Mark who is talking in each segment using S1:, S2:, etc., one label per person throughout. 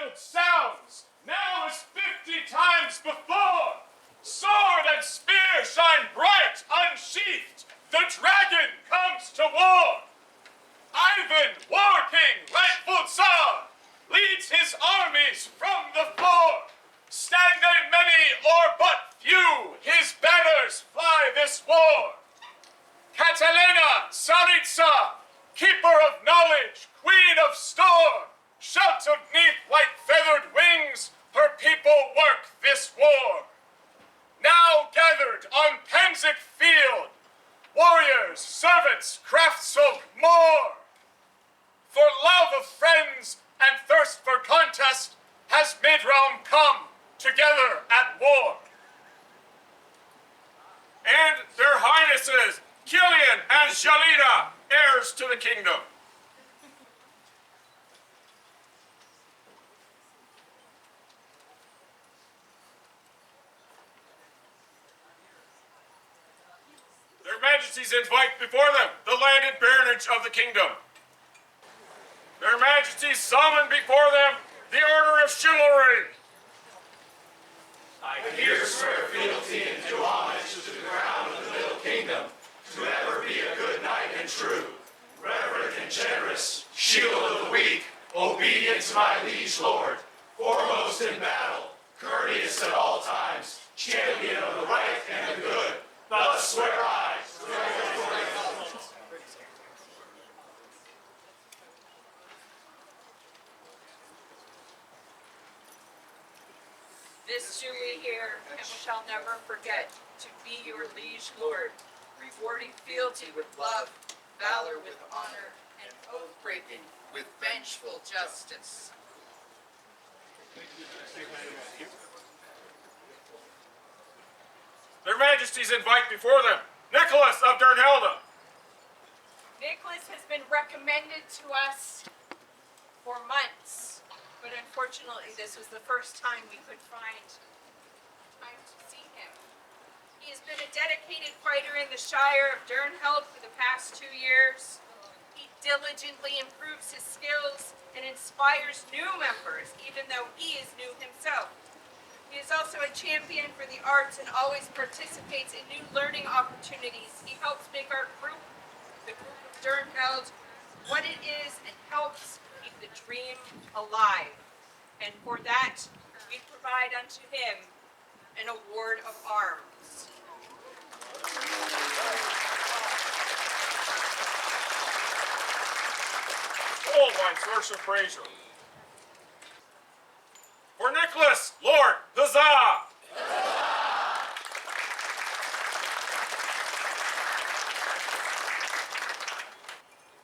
S1: battle sounds, now as 50 times before. Sword and spear shine bright, unsheathed. The dragon comes to war. Ivan, war king, rightful Tsar, leads his armies from the floor. Stand they many or but few, his banners fly this war. Catalina, Tsaritsa, keeper of knowledge, queen of store, sheltered neath white feathered wings, her people work this war. Now gathered on Pennsic field, warriors, servants, craftsfolk more. For love of friends and thirst for contest has mid-realm come together at war. And their highnesses, Killian and Shalina, heirs to the kingdom. Their majesties invite before them the landed baronage of the kingdom. Their majesties summon before them the order of chivalry.
S2: I here swear fealty and do homage to the crown of the Middle Kingdom, to ever be a good knight and true, reverent and generous, shield of the weak, obedient to my liege lord, foremost in battle, courteous at all times, champion of the right and the good. Thus swear I.
S3: This do we hear, and we shall never forget, to be your liege lord, rewarding fealty with love, valor with honor, and oath-breaking with vengeful justice.
S1: Their majesties invite before them Nicholas of Dernehealde.
S3: Nicholas has been recommended to us for months, but unfortunately this was the first time we could find time to see him. He has been a dedicated fighter in the Shire of Dernehealde for the past 2 years. He diligently improves his skills and inspires new members, even though he is new himself. He is also a champion for the arts and always participates in new learning opportunities. He helps make our group, the group of Dernehealde, what it is and helps keep the dream alive. And for that, we provide unto him an award of arms.
S1: Hold my source of praise. For Nicholas, Lord, huzzah!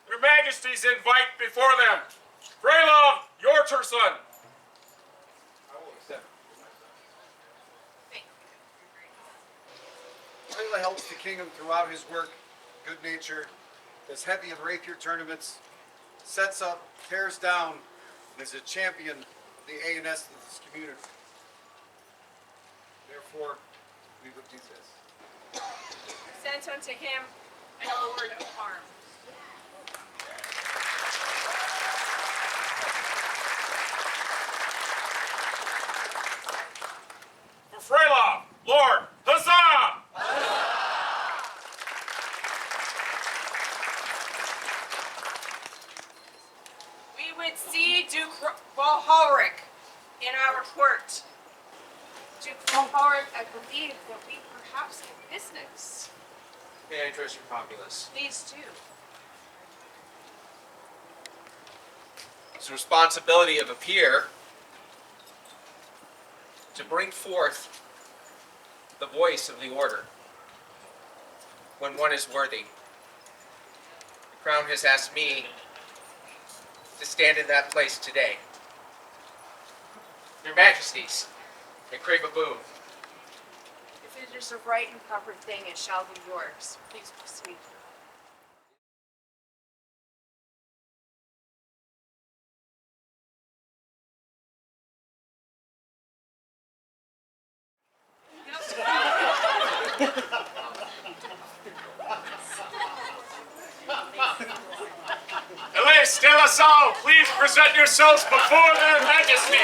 S1: Your majesties invite before them Frelav Hjortrson.
S4: I will accept.
S3: Thank you.
S4: Frelav helps the kingdom throughout his work, good nature, is heavy in rapier tournaments, sets up, tears down, and is a champion of the A&S of this community. Therefore, we would do this.
S3: Sent unto him an award of arms.
S1: For Frelav, Lord, huzzah!
S3: We would see Duke Valharic in our court. Duke Valharic, I believe that we perhaps have business.
S5: May I address your populace?
S3: Please do.
S5: It's the responsibility of a peer to bring forth the voice of the order when one is worthy. The Crown has asked me to stand in that place today. Your Majesties, I crave a boon.
S3: If it is a right and proper thing, it shall be yours. Please proceed.
S1: Alays, stella Salle, please present yourselves before their majesty.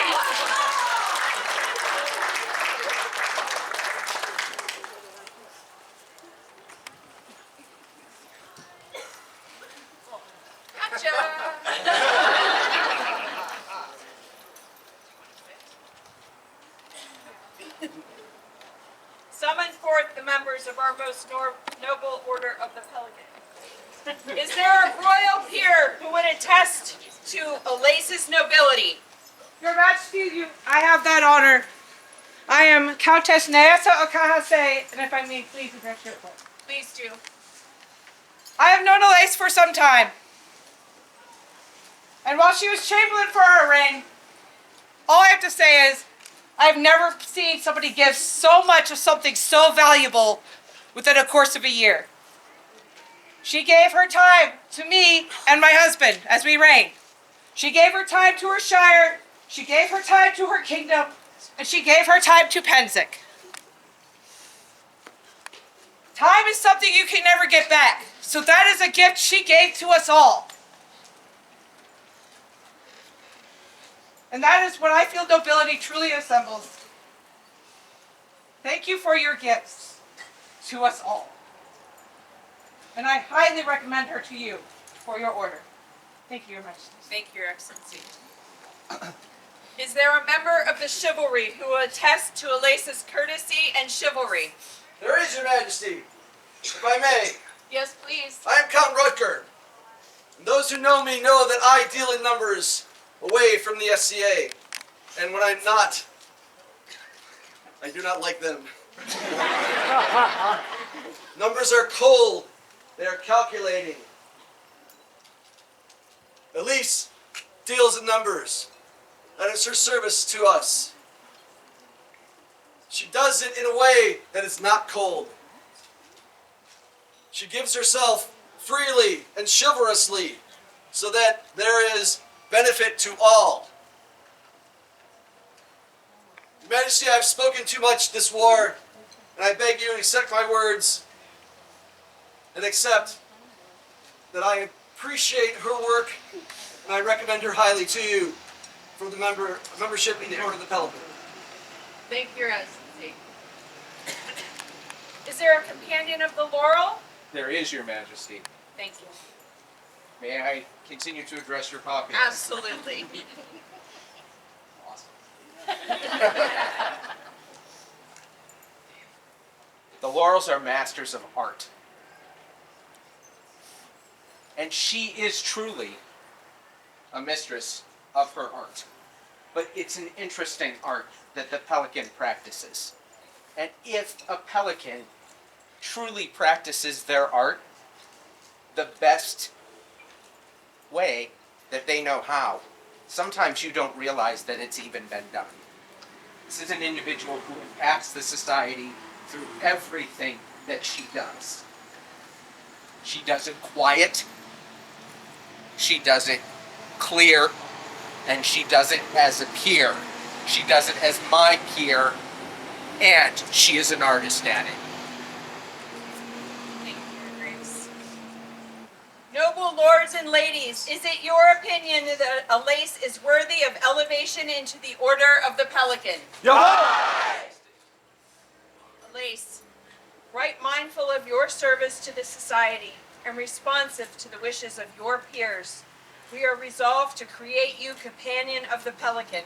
S3: Summon forth the members of our most noble order of the Pelican. Is there a royal peer who would attest to Alays' nobility?
S6: Your Majesty, I have that honor. I am Countess Nyasa Okahase, and if I may please address your court.
S3: Please do.
S6: I have known Alays for some time. And while she was Chamberlain for our reign, all I have to say is, I've never seen somebody give so much of something so valuable within a course of a year. She gave her time to me and my husband as we reigned. She gave her time to her shire, she gave her time to her kingdom, and she gave her time to Pennsic. Time is something you can never get back, so that is a gift she gave to us all. And that is when I feel nobility truly assembles. Thank you for your gifts to us all. And I highly recommend her to you for your order. Thank you, Your Majesty.
S3: Thank you, Your Excellency. Is there a member of the Chivalry who will attest to Alays' courtesy and chivalry?
S7: There is, Your Majesty. If I may,
S3: Yes, please.
S7: I am Count Rutger. And those who know me know that I deal in numbers away from the SCA. And when I'm not, I do not like them. Numbers are cold. They are calculating. Alays deals in numbers. That is her service to us. She does it in a way that is not cold. She gives herself freely and chivalrously so that there is benefit to all. Your Majesty, I have spoken too much this war, and I beg you to accept my words and accept that I appreciate her work and I recommend her highly to you for the membership in the Order of the Pelican.
S3: Thank you, Your Excellency. Is there a companion of the Laurel?
S5: There is, Your Majesty.
S3: Thank you.
S5: May I continue to address your populace?
S3: Absolutely.
S5: Awesome. The Laurels are masters of art. And she is truly a mistress of her art. But it's an interesting art that the Pelican practices. And if a Pelican truly practices their art the best way that they know how, sometimes you don't realize that it's even been done. This is an individual who impacts the society through everything that she does. She does it quiet, she does it clear, and she does it as a peer. She does it as my peer, and she is an artist at it.
S3: Thank you, Your Grace. Noble lords and ladies, is it your opinion that Alays is worthy of elevation into the Order of the Pelican? Alays, right mindful of your service to the society and responsive to the wishes of your peers, we are resolved to create you companion of the Pelican,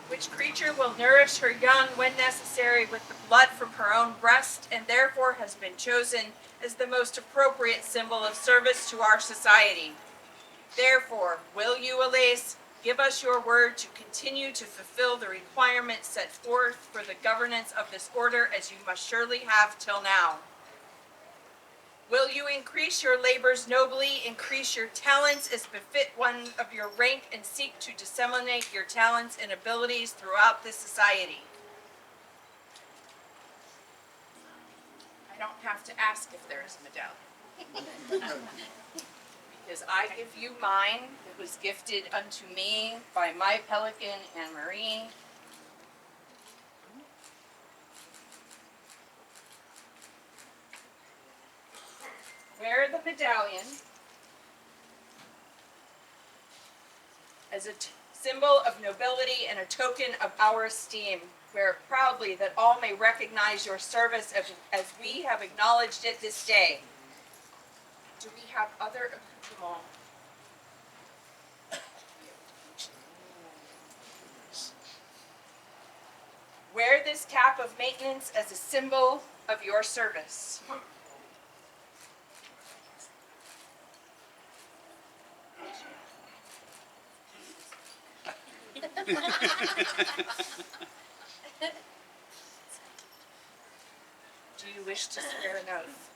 S3: which creature will nourish her young when necessary with the blood from her own breast, and therefore has been chosen as the most appropriate symbol of service to our society. Therefore, will you, Alays, give us your word to continue to fulfill the requirements set forth for the governance of this order as you must surely have till now? Will you increase your labors nobly, increase your talents as befit one of your rank, and seek to disseminate your talents and abilities throughout the society? I don't have to ask if there is a medallion. Because I give you mine. It was gifted unto me by my Pelican and Marie. Wear the medallion. as a symbol of nobility and a token of our esteem. Wear it proudly that all may recognize your service as we have acknowledged it this day. Do we have other accoutrements? Wear this cap of maintenance as a symbol of your service. Do you wish to swear an oath?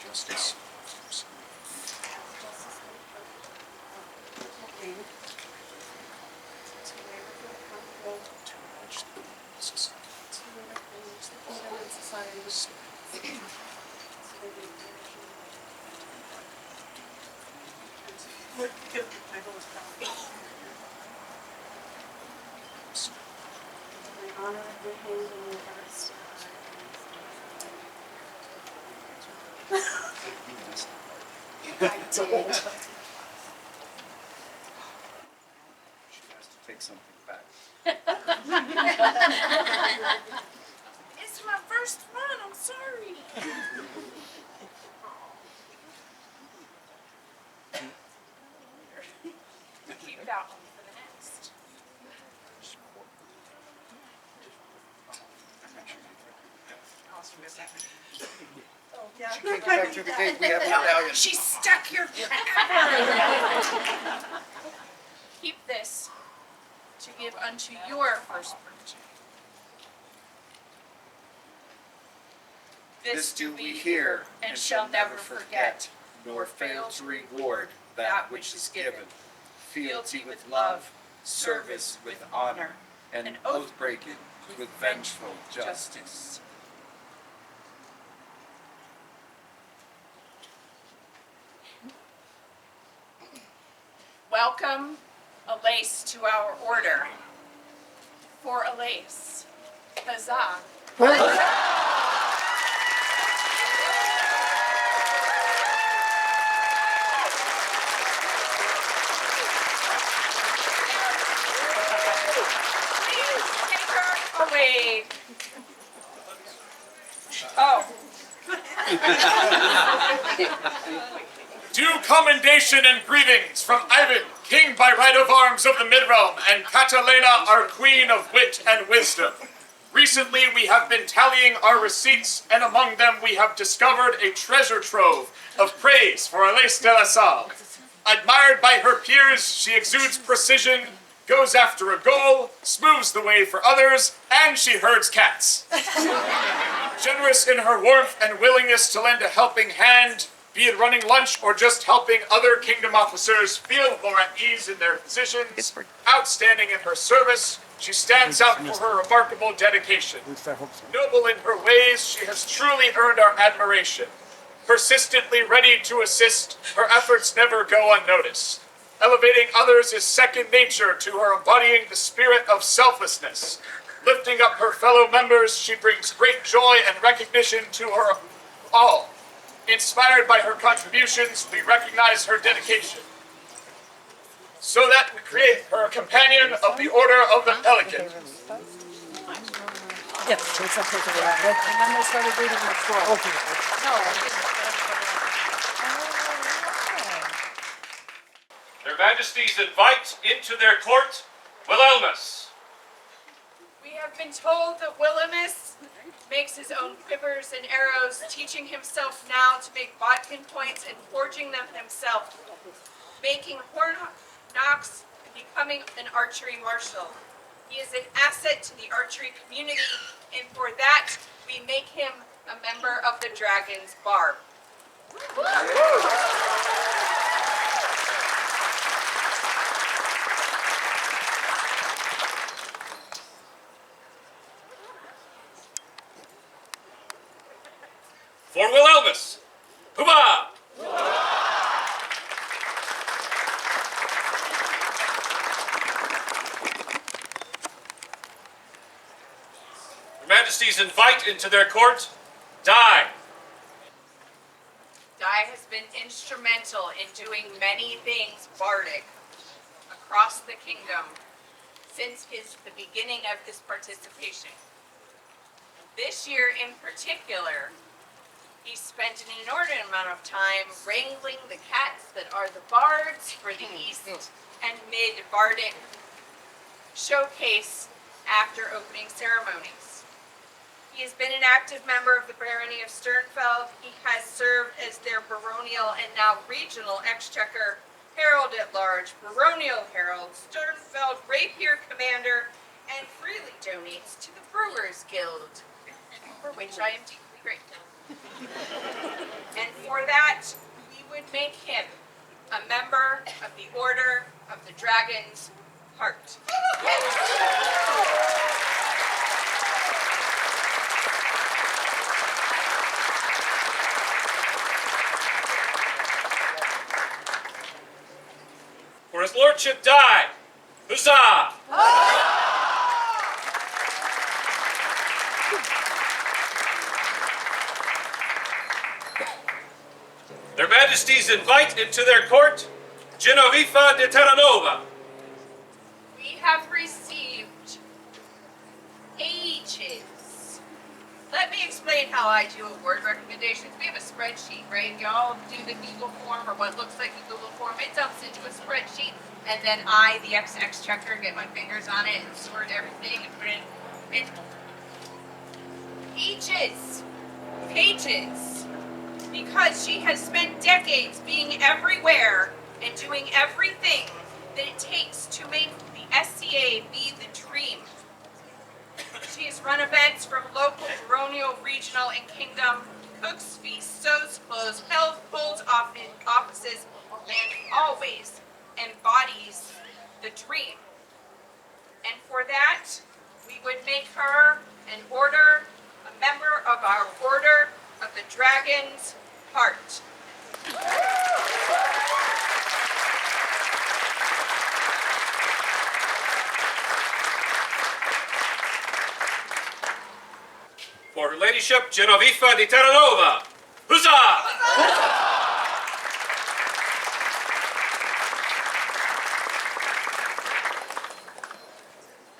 S4: Justice. She has to take something back.
S3: It's my first one, I'm sorry. Keep that one for the next.
S4: She can't get back through the gate. We have an medallion.
S3: She stuck your Keep this to give unto your first birthday.
S4: This do we hear, and shall never forget, nor fail to reward that which is given. Fealty with love, service with honor, and oath-breaking with vengeful justice.
S3: Welcome, Alays, to our order. For Alays, huzzah. Please take her away. Oh.
S1: Due commendation and greetings from Ivan, king by right of arms of the Midrealm, and Catalina, our queen of wit and wisdom. Recently we have been tallying our receipts, and among them we have discovered a treasure trove of praise for Alays de la Salle. Admired by her peers, she exudes precision, goes after a goal, smooths the way for others, and she herds cats. Generous in her warmth and willingness to lend a helping hand, be it running lunch or just helping other kingdom officers feel more at ease in their positions, outstanding in her service, she stands out for her remarkable dedication. Noble in her ways, she has truly earned our admiration. Persistently ready to assist, her efforts never go unnoticed. Elevating others is second nature to her, embodying the spirit of selflessness. Lifting up her fellow members, she brings great joy and recognition to her all. Inspired by her contributions, we recognize her dedication. So that we create her a companion of the Order of the Pelican.
S6: Yes, it's up to the right. And then they started reading the scroll. Okay.
S8: Their Majesties invite into their court Willelmums.
S3: We have been told that Willelmums makes his own quivers and arrows, teaching himself now to make bodkin points and forging them himself, making horn knocks and becoming an archery marshal. He is an asset to the archery community, and for that, we make him a member of the Dragon's Barb.
S8: For Willelmums! Hurrah! Your Majesties invite into their court Dai.
S3: Dai has been instrumental in doing many things bardic across the kingdom since the beginning of his participation. This year in particular, he spent an inordinate amount of time wrangling the cats that are the bards for the East and Mid Bardic showcase after opening ceremonies. He has been an active member of the Barony of Sternfeld. He has served as their baronial and now regional exchequer, herald at large, baronial herald, Sternfeld rapier commander, and freely donates to the Brewers Guild, for which I am deeply grateful. And for that, we would make him a member of the Order of the Dragon's Heart.
S8: For his lordship Dai. Huzzah! Their Majesties invite into their court Genovefa de Terranova.
S3: We have received ages. Let me explain how I do award recommendations. We have a spreadsheet, right? Y'all do the Google form or what looks like a Google form. It dumps into a spreadsheet, and then I, the ex-checker, get my fingers on it and sort everything and put it in pages, because she has spent decades being everywhere and doing everything that it takes to make the SCA be the dream. She has run events from local, baronial, regional, and kingdom, cooks, feasts, sews clothes, holds offices, and always embodies the dream. And for that, we would make her a member of our Order of the Dragon's Heart.
S8: For her ladyship Genovefa de Terranova. Huzzah!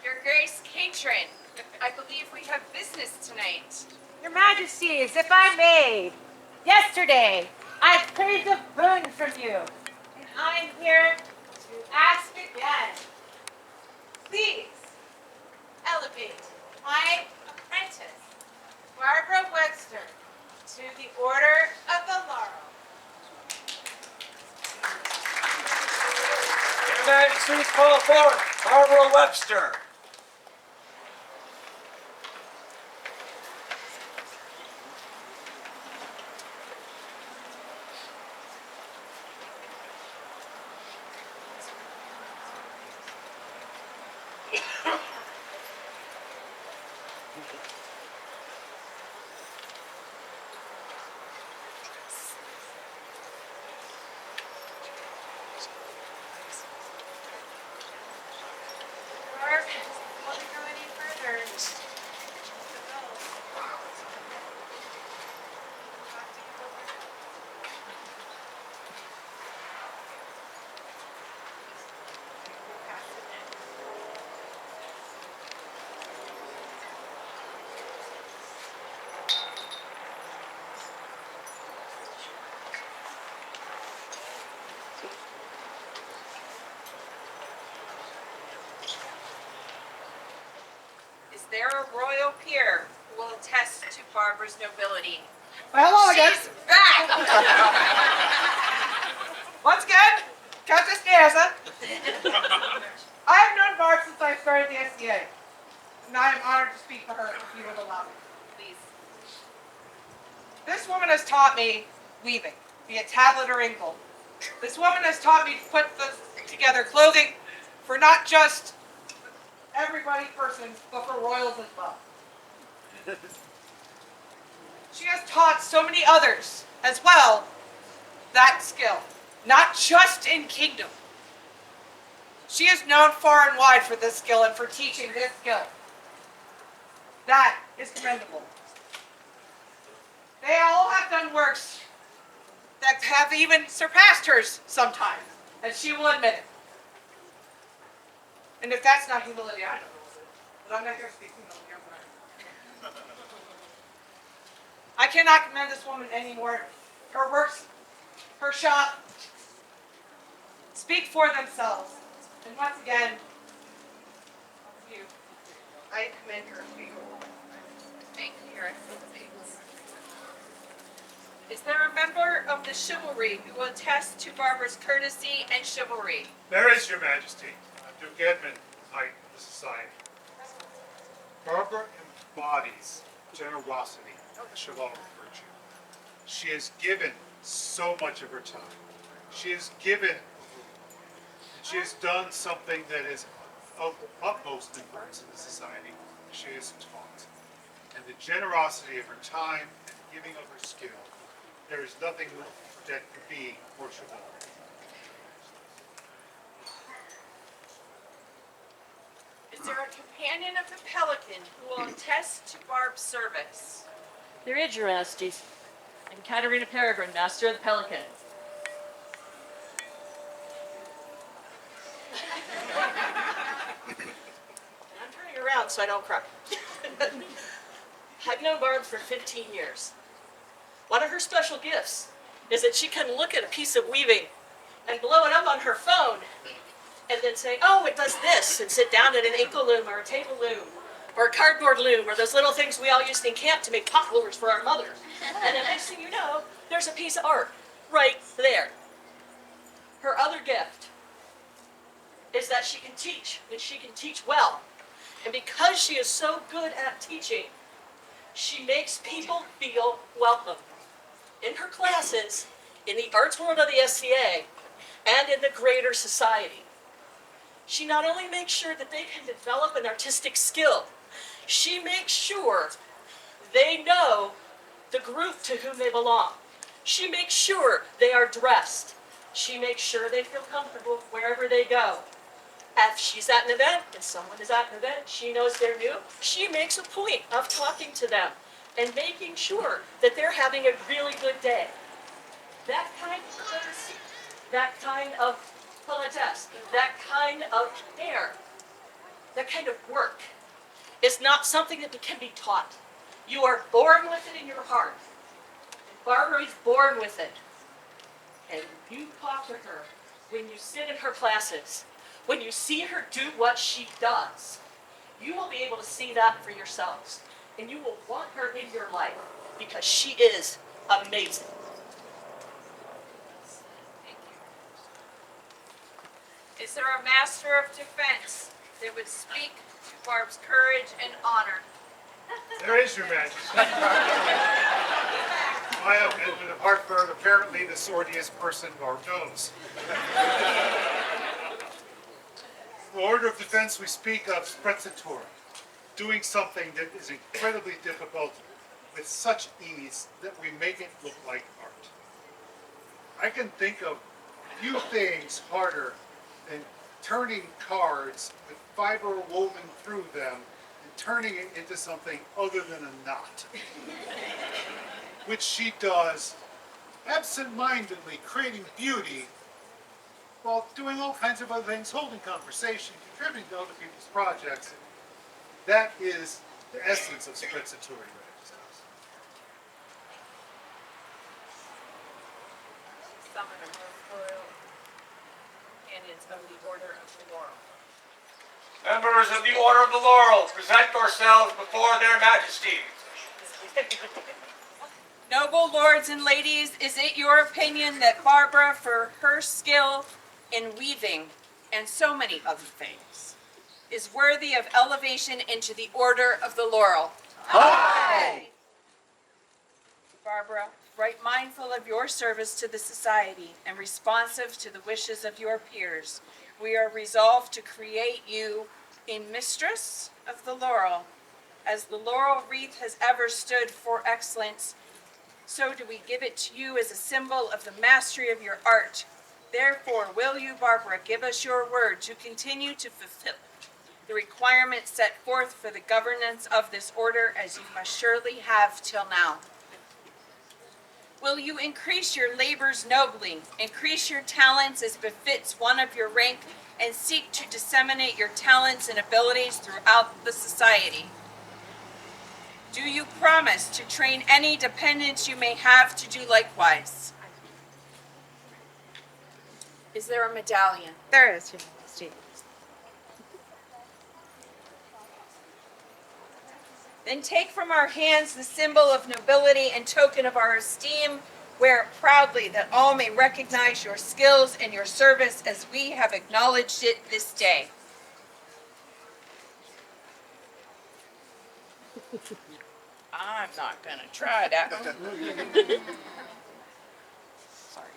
S3: Your Grace Catron, I believe we have business tonight.
S9: Your Majesties, if I may, yesterday I craved a boon from you, and I'm here to ask again. Please elevate my apprentice, Barbara Webster, to the Order of the Laurel.
S4: Your Majesty's call for Barbara Webster.
S9: Barb, before we go any further,
S3: Is there a royal peer who will attest to Barbara's nobility?
S6: Well, hello again.
S3: She's back!
S6: Once again, Countess Niasa. I have known Barb since I started the SCA, and I am honored to speak for her if you would allow me.
S3: Please.
S6: This woman has taught me weaving, be it tablet or ingle. This woman has taught me to put together clothing for not just everybody persons, but for royals as well. She has taught so many others as well that skill, not just in Kingdom. She is known far and wide for this skill and for teaching this skill. That is commendable. They all have done works that have even surpassed hers sometimes, and she will admit it. And if that's not humility, I don't know. But I'm not here to speak humility. I cannot commend this woman anymore. Her works, her shop, speak for themselves. And once again, you, I commend her.
S3: Thank you, Your Excellency. Is there a member of the Chivalry who will attest to Barbara's courtesy and chivalry?
S1: There is, Your Majesty. Duke Edmund, Knight of the Society. Barbara embodies generosity, a chivalric virtue. She has given so much of her time. She has given, and she has done something that is of utmost importance in the society. She has taught. And the generosity of her time and giving of her skill, there is nothing that could be more chivalric.
S3: Is there a companion of the Pelican who will attest to Barb's service?
S10: There is, Your Majesties. And Katerina Peregrine, Master of the Pelican.
S11: I'm turning around so I don't cry. I've known Barb for 15 years. One of her special gifts is that she can look at a piece of weaving and blow it up on her phone and then say, oh, it does this, and sit down at an ankle loom or a table loom or a cardboard loom or those little things we all used in camp to make pot holders for our mothers. And the next thing you know, there's a piece of art right there. Her other gift is that she can teach, and she can teach well. And because she is so good at teaching, she makes people feel welcome. In her classes, in the arts world of the SCA, and in the greater society. She not only makes sure that they can develop an artistic skill, she makes sure they know the group to whom they belong. She makes sure they are dressed. She makes sure they feel comfortable wherever they go. If she's at an event and someone is at an event, she knows they're new, she makes a point of talking to them and making sure that they're having a really good day. That kind of courtesy, that kind of politesse, that kind of care, that kind of work is not something that can be taught. You are born with it in your heart. Barbara is born with it. And you talk to her when you sit in her classes, when you see her do what she does, you will be able to see that for yourselves. And you will want her in your life because she is amazing.
S3: Thank you. Is there a Master of Defense that would speak to Barb's courage and honor?
S1: There is, Your Majesty. I am Edmund of Hartford, apparently the swordiest person Barb knows. The order of defense we speak of is Sprezzatura, doing something that is incredibly difficult with such ease that we make it look like art. I can think of few things harder than turning cards with fiber woven through them and turning it into something other than a knot, which she does absent-mindedly, creating beauty while doing all kinds of other things, holding conversation, contributing to other people's projects. That is the essence of Sprezzatura.
S3: Summon of royal companions of the Order of the Laurel.
S2: Members of the Order of the Laurel, present yourselves before their majesties.
S3: Noble lords and ladies, is it your opinion that Barbara, for her skill in weaving and so many other things, is worthy of elevation into the Order of the Laurel?
S2: Aye!
S3: Barbara, right mindful of your service to the society and responsive to the wishes of your peers, we are resolved to create you a mistress of the Laurel As the laurel wreath has ever stood for excellence, so do we give it to you as a symbol of the mastery of your art. Therefore, will you, Barbara, give us your word to continue to fulfill the requirements set forth for the governance of this order, as you must surely have till now? Will you increase your labors nobly, increase your talents as befits one of your rank, and seek to disseminate your talents and abilities throughout the society? Do you promise to train any dependents you may have to do likewise? Is there a medallion?
S9: There is, Your Majesty.
S3: Then take from our hands the symbol of nobility and token of our esteem. Wear it proudly, that all may recognize your skills and your service as we have acknowledged it this day. I'm not gonna try that one. Sorry.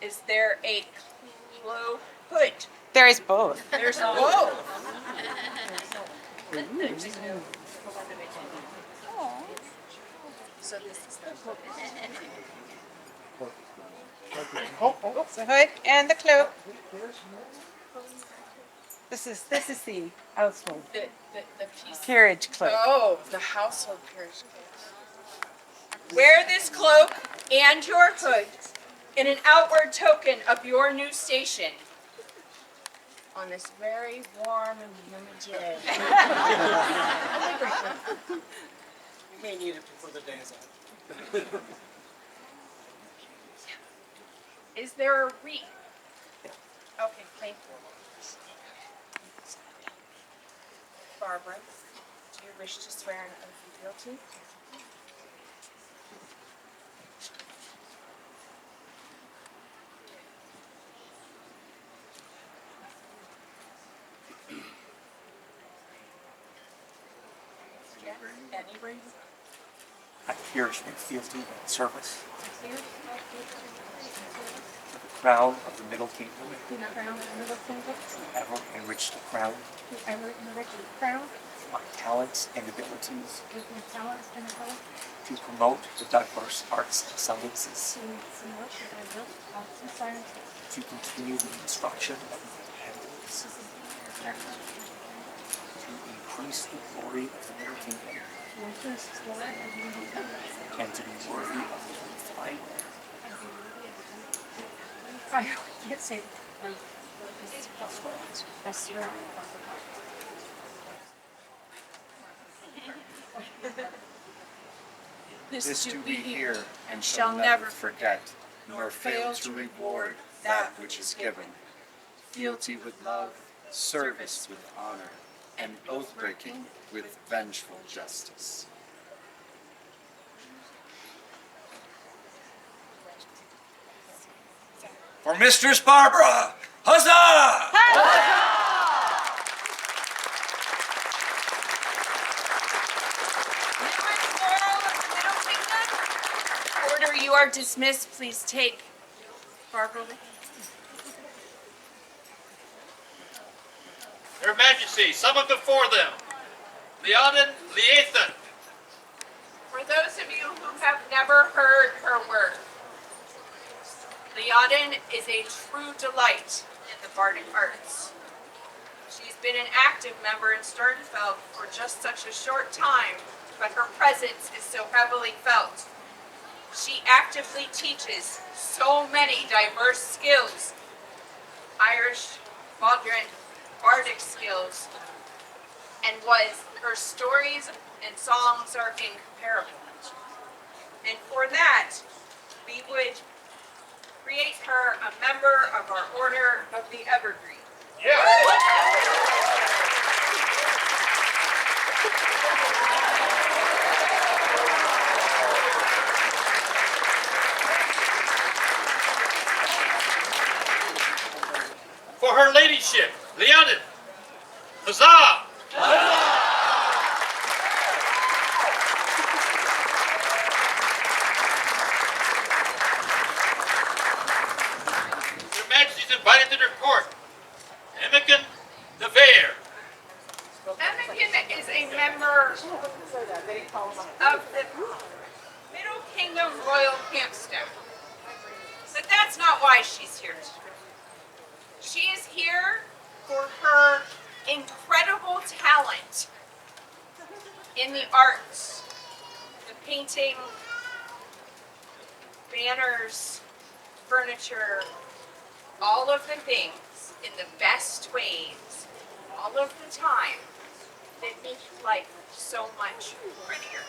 S3: Is there a hood?
S9: There is both.
S3: There's whoa. So this is
S9: The hood and the cloak. This is the household
S3: the piece.
S9: carriage cloak.
S3: Oh, the household carriage. Wear this cloak and your hood in an outward token of your new station on this very warm and humid day.
S7: You may need it before the day is up.
S3: Is there a wreath? Okay, thank you. Barbara, do you wish to swear an oath of fealty? Any ring?
S12: I perish with fealty and service. For the crown of the Middle Kingdom. Ever enrich the crown. My talents and abilities. To promote the diverse arts and sciences. To continue the instruction of my dependents. To increase the glory of the Middle Kingdom. And to be worthy of the fight.
S9: I can't say that's right.
S12: This do we hear and shall never forget, nor fail to reward that which is given. Fealty with love, service with honor, and oath-breaking with vengeful justice. For Mistress Barbara! Huzzah!
S3: Order, you are dismissed. Please take Barbara.
S1: Your Majesty, summon before them Liadan, Liathan.
S3: For those of you who have never heard her work, Liadan is a true delight in the bardic arts. She's been an active member in Sternfeld for just such a short time, but her presence is so heavily felt. She actively teaches so many diverse skills: Irish, Modern, bardic skills, and her stories and songs are incomparable. And for that, we would create her a member of our Order of the Evergreen.
S1: For her ladyship, Liadan. Huzzah! Your Majesty's invited to their court. Emmiken,
S3: incredible talent in the arts, the painting, banners, furniture, all of the things in the best ways, all of the time, that make life so much prettier.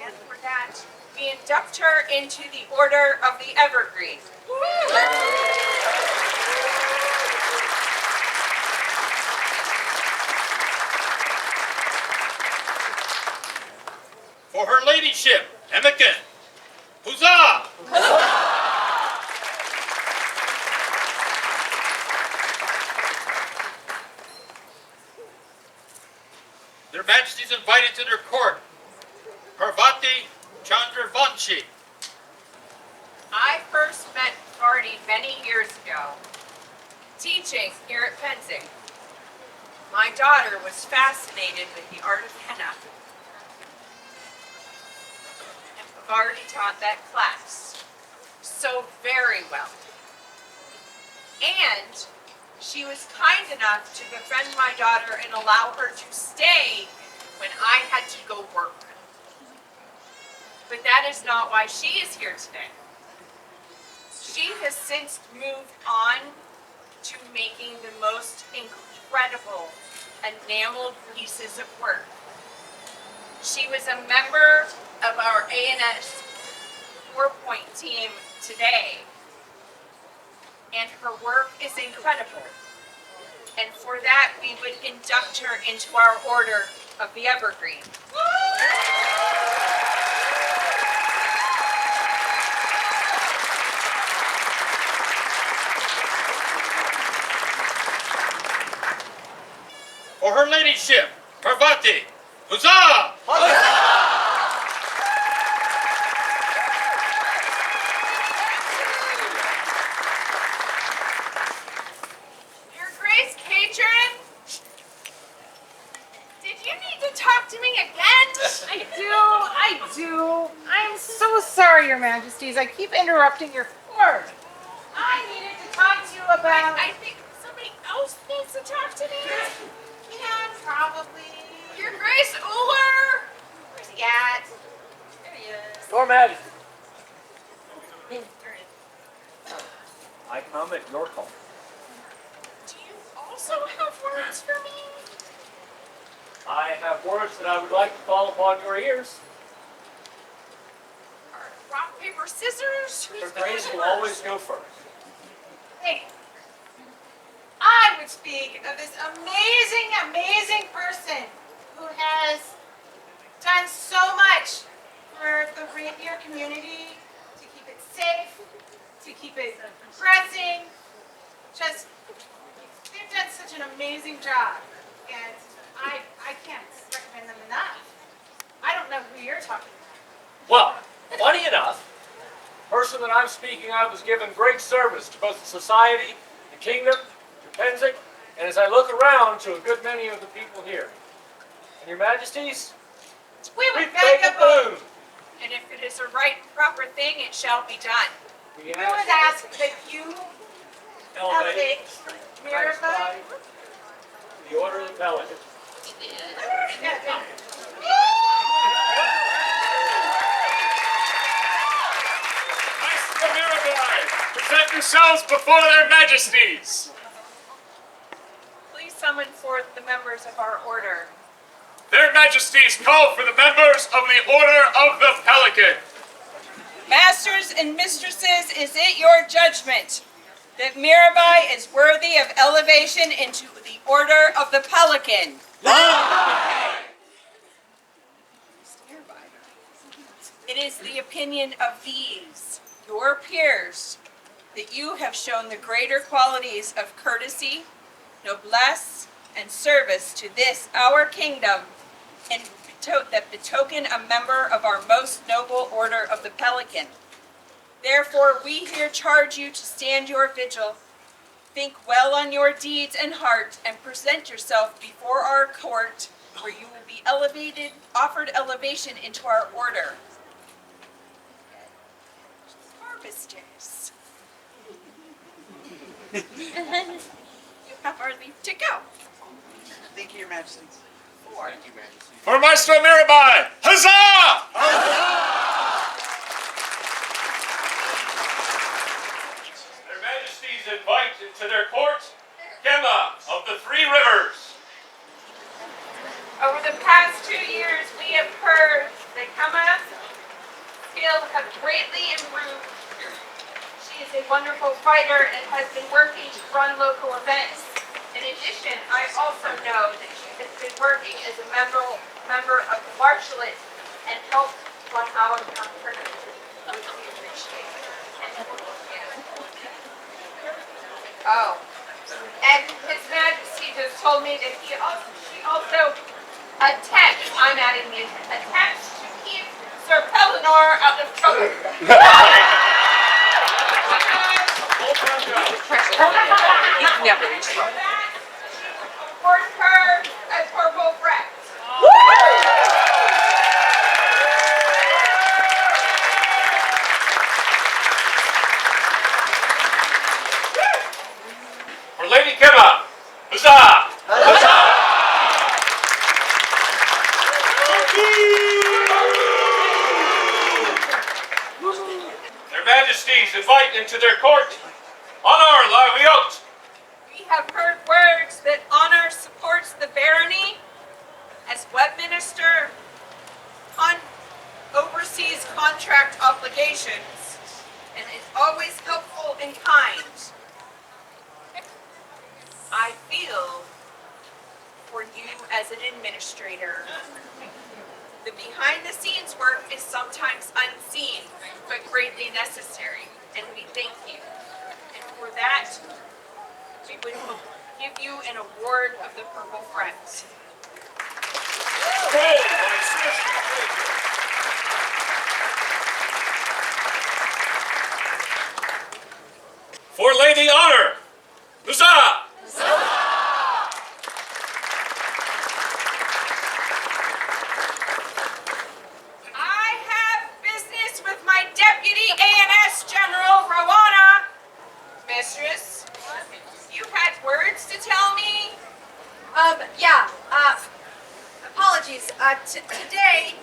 S3: And for that, we induct her into the Order of the Evergreen.
S8: For her ladyship, Emmiken. Huzzah! Their Majesties invited to their court, Parvati, Chandravanshi.
S3: I first met Parvati many years ago, teaching here at Pennsic. My daughter was fascinated with the art of henna, and Parvati taught that class so very well. And she was kind enough to befriend my daughter and allow her to stay when I had to go work. But that is not why she is here today. She has since moved on to making the most incredible enameled pieces of work. She was a member of our A&S 4-point team today, and her work is incredible. And for that, we would induct her into our Order of the Evergreen.
S8: For her ladyship, Parvati. Huzzah!
S3: Your Grace, Katrin? Did you need to talk to me again?
S9: I do. I'm so sorry, Your Majesties. I keep interrupting your court. I needed to talk to you about...
S3: I think somebody else needs to talk to me.
S9: Yeah, probably.
S3: Your Grace, Uller!
S9: Where's he at? There he is.
S13: Your Majesty. I come at your call.
S3: Do you also have words for me?
S13: I have words that I would like to fall upon your ears.
S3: Rock, paper, scissors?
S13: Your
S3: Who's going
S13: Grace will
S3: first?
S13: always go first.
S9: Hey, I would speak of this amazing, amazing person who has done so much for the Riote community, to keep it safe, to keep it progressing. Just, they've done such an amazing job, and I can't recommend them enough. I don't know who you're talking about.
S13: Well, funny enough, the person that I'm speaking of has given great service to both the society, the kingdom, to Pennsic, and as I look around, to a good many of the people here. And your Majesties,
S9: We
S13: we
S9: would beg a boon.
S3: And if it is a right, proper thing, it shall be done.
S13: We
S9: We would ask that you elevate Mirabai.
S13: the Order of the Pelican.
S1: Knights of the Mirabai, present yourselves before their majesties.
S3: Please summon forth the members of our order.
S1: Their majesties call for the members of the Order of the Pelican.
S3: Masters and mistresses, is it your judgment that Mirabai is worthy of elevation into the Order of the Pelican? It is the opinion of these, your peers, that you have shown the greater qualities of courtesy, noblesse, and service to this, our kingdom, and that betoken a member of our most noble Order of the Pelican. Therefore, we here charge you to stand your vigil, think well on your deeds and heart, and present yourself before our court, where you will be offered elevation into our order. Harvesters. You have our leave to go.
S6: Thank you, Your Majesty.
S1: For Maestro Mirabai, huzzah! Their Majesties invite into their court Kemma of the Three Rivers.
S3: Over the past 2 years, we have heard that Kemma's skills have greatly improved. She is a wonderful fighter and has been working to run local events. In addition, I also know that she has been working as a member of the Marshallate and helped run our tournament. We appreciate it. Oh, and His Majesty just told me that she also attempts, I'm adding the attempts to keep Sir Pellinor out of trouble.
S6: He's never in trouble.
S3: Award her a purple breast.
S1: For Lady Kemma, huzzah! Their Majesties invite into their court Honnor la Riote.
S3: We have heard words that Honnor supports the barony as web minister, oversees contract obligations, and is always helpful and kind. I feel for you as an administrator. The behind-the-scenes work is sometimes unseen, but greatly necessary, and we thank you. And for that, we would give you an award of the Purple Friends.
S1: For Lady Honnor, huzzah!
S3: I have business with my deputy A&S General, Rowana. Mistress, you had words to tell me?
S14: Apologies. Today,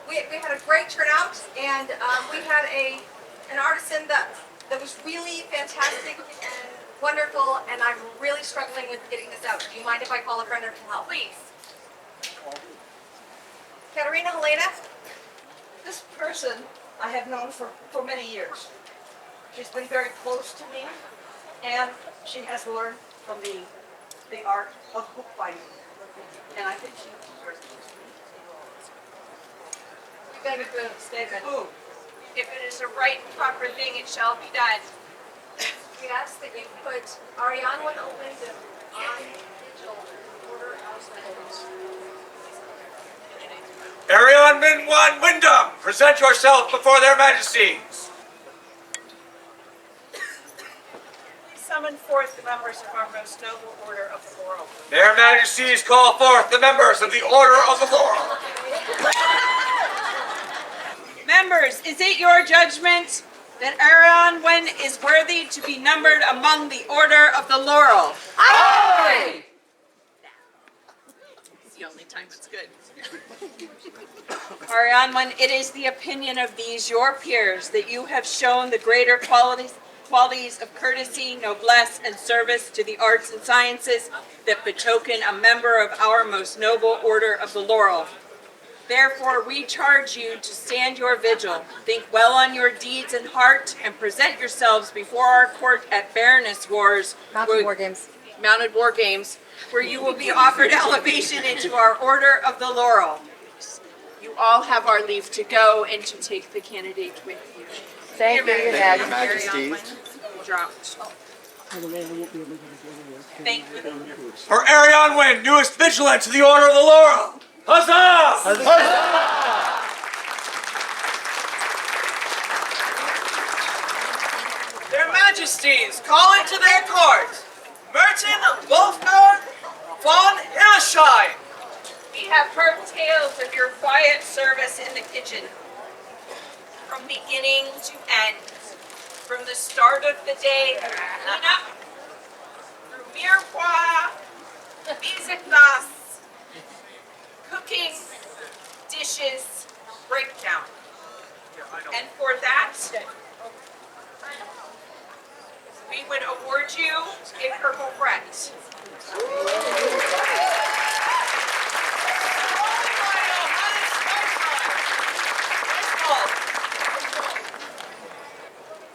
S14: we had a great turnout, and we had an artisan that was really fantastic and wonderful, and I'm really struggling with getting this out. Do you mind if I call a friend or can help?
S3: Please.
S14: Katerina, Helena?
S11: This person I have known for many years. She's been very close to me, and she has learned from the art of hook fighting. And I think she deserves it.
S3: You better go statement. If it is a right and proper thing, it shall be done.
S14: We ask that you put Arianwen and Wyndham on Vigil in order of souls.
S2: Arianwen and Wyndham, present yourself before their majesties.
S11: Summon forth the members of our most noble order of the Laurel.
S2: Their majesties call forth the members of the Order of the Laurel.
S6: Members, is it your judgment that Arianwen is worthy to be numbered among the Order of the Laurel?
S11: Aye! It's the only time it's good.
S6: Arianwen, it is the opinion of these your peers that you have shown the greater qualities of courtesy, noblesse, and service to the arts and sciences that betoken a member of our most noble Order of the Laurel. Therefore, we charge you to stand your vigil, think well on your deeds and heart, and present yourselves before our court at Baroness Wars, Mounted War Games, where you will be offered elevation into our Order of the Laurel.
S3: You all have our leave to go and to take the candidate with you.
S9: Thank you, Your
S12: Majesty.
S3: Dropped.
S6: Thank you.
S2: For Arianwen, newest vigilant to the Order of the Laurel. Huzzah!
S7: Their Majesties call into their court Merton Wolfgang von Hilleschein.
S3: We have heard tales of your quiet service in the kitchen, from beginning to end. from the start of the day, cleanup, through mirepoix, visitas, cooking, dishes, breakdown. And for that, we would award you a purple brett.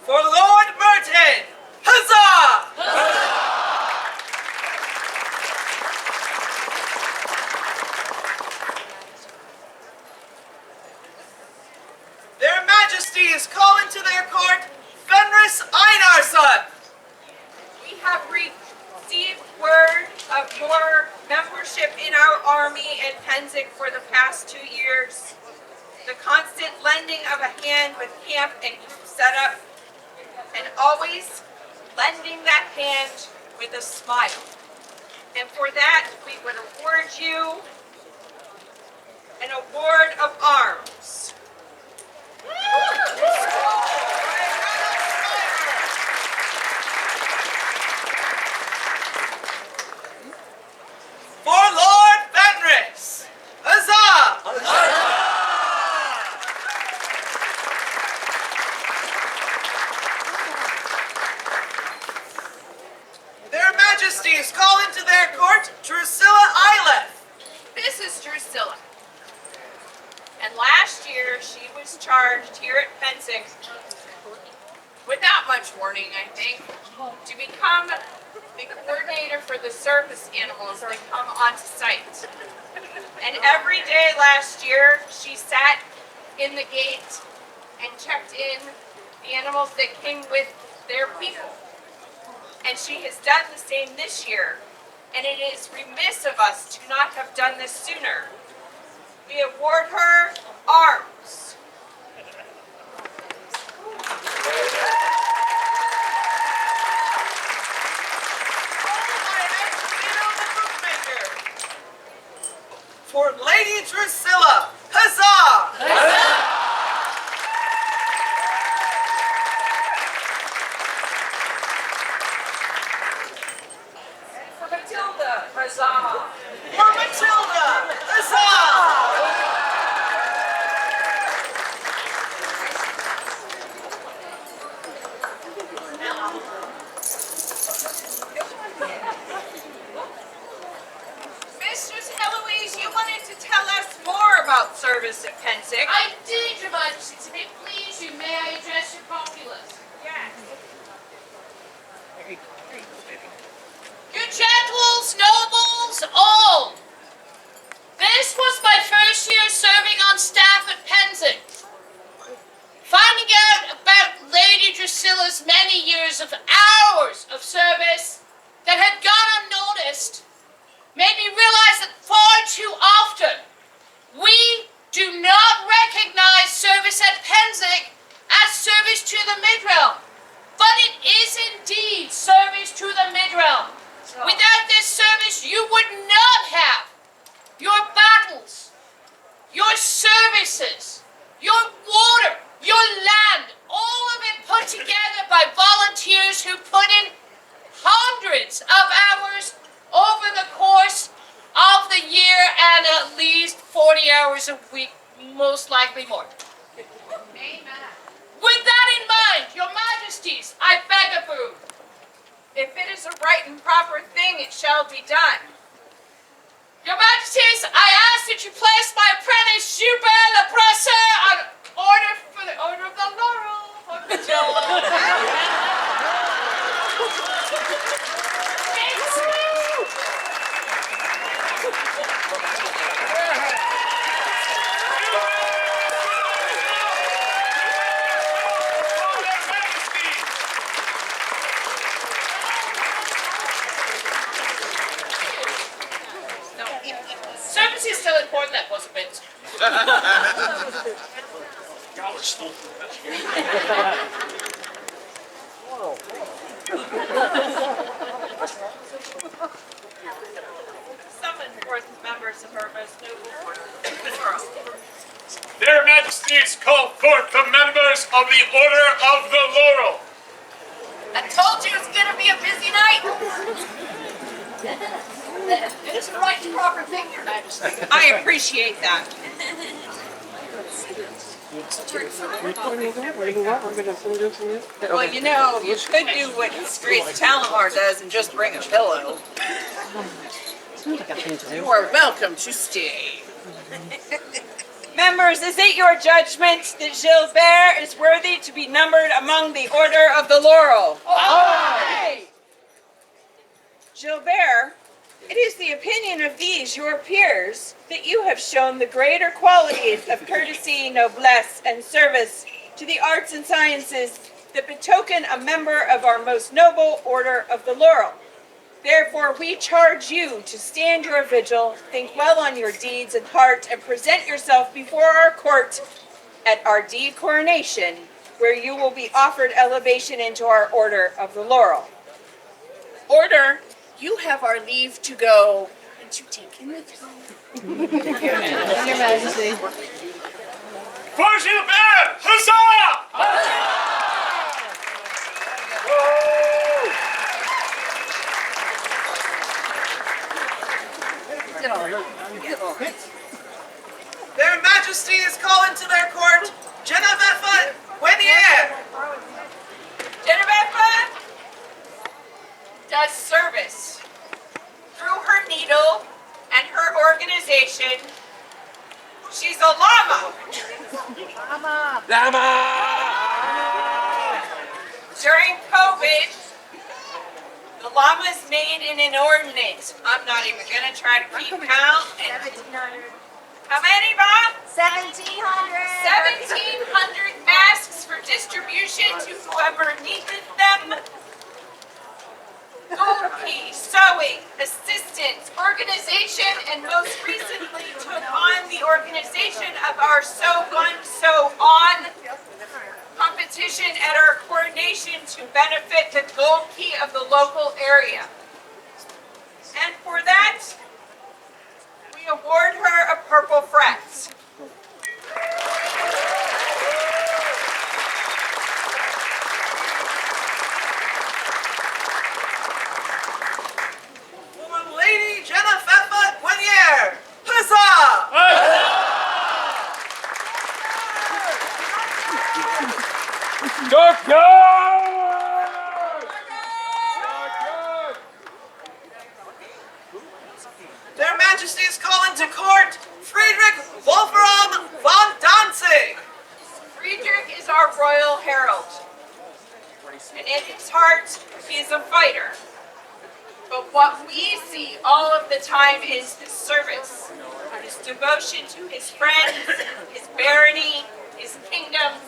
S6: For Lord Merton! Huzzah! Their Majesties call into their court Fenris Einarson.
S3: We have received word of your membership in our army in Pennsic for the past 2 years. The constant lending of a hand with camp and setup, and always lending that hand with a smile. And for that, we would award you an award of arms.
S6: For Lord Fenris! Huzzah! Their Majesties call into their court Drusilla Eileth.
S3: This is Drusilla. And last year, she was charged here at Pennsic, without much warning, I think, to become the coordinator for the service animals that come onto site. And every day last year, she sat in the gate and checked in the animals that came with their people. And she has done the same this year. And it is remiss of us to not have done this sooner. We award her arms.
S6: For Lady Drusilla, huzzah! Huzzah!
S3: For Matilda, huzzah!
S6: For Matilda, huzzah!
S3: Mistress Eloise, you wanted to tell us more about service at Pennsic.
S15: I did, Your Majesty. To be pleased, you may I address your populace?
S3: Yes.
S15: Your gentles, nobles, all. This was my first year serving on staff at Pennsic. Finding out about Lady Drusilla's many years of hours of service that had gone unnoticed made me realize that far too often we do not recognize service at Pennsic as service to the Midrealm. But it is indeed service to the Midrealm. Without this service, you would not have your battles, your services, your water, your land, all of it put together by volunteers who put in hundreds of hours over the course of the year and at least 40 hours a week, most likely more.
S3: Amen.
S15: With that in mind, Your Majesties, I beg of you.
S3: If it is a right and proper thing, it shall be done.
S15: Your Majesties, I ask that you place my apprentice, Joubert Le Brasseur, on order for the Order of the Laurel for Vigil. Service is still important, that wasn't meant.
S3: Summon forth members of our most noble order in the world.
S1: Their Majesties call forth the members of the Order of the Laurel.
S11: It is the right and proper thing, Your Majesty.
S6: I appreciate that. Well, you know, you could do what Grace Talamar does and just bring a pillow. You are welcome to stay. Members, is it your judgment that Gildbert is worthy to be numbered among the Order of the Laurel? Aye! Gildbert, it is the opinion of these, your peers, that you have shown the greater qualities of courtesy, noblesse, and service to the arts and sciences that betoken a member of our most noble Order of the Laurel. Therefore, we charge you to stand your vigil, think well on your deeds and heart, and present yourself before our court at our de-coronation, where you will be offered elevation into our Order of the Laurel. Order, you have our leave to go and to take him with you.
S9: Your Majesty.
S1: For Gilbert! Huzzah!
S7: Their Majesties call into their court Genovefa Waeyer.
S3: Genovefa does service through her needle and her organization. She's a llama. During COVID, the llamas made an inordinate. I'm not even gonna try to keep count.
S9: 1,700.
S3: How many, Bob?
S9: 1,700.
S3: 1,700 masks for distribution to whoever needed them. Goalkey, sewing, assistance, organization, and most recently took on the organization of our Sew One, Sew On competition at our coronation to benefit the Goalkey of the local area. And for that, we award her a purple fret.
S7: Lady Genovefa Waeyer. Huzzah! Their Majesties call into court Friedrich Wolfram von Danzig.
S3: Friedrich is our royal herald, and in his heart, he is a fighter. But what we see all of the time is his service, his devotion to his friends, his barony, his kingdom,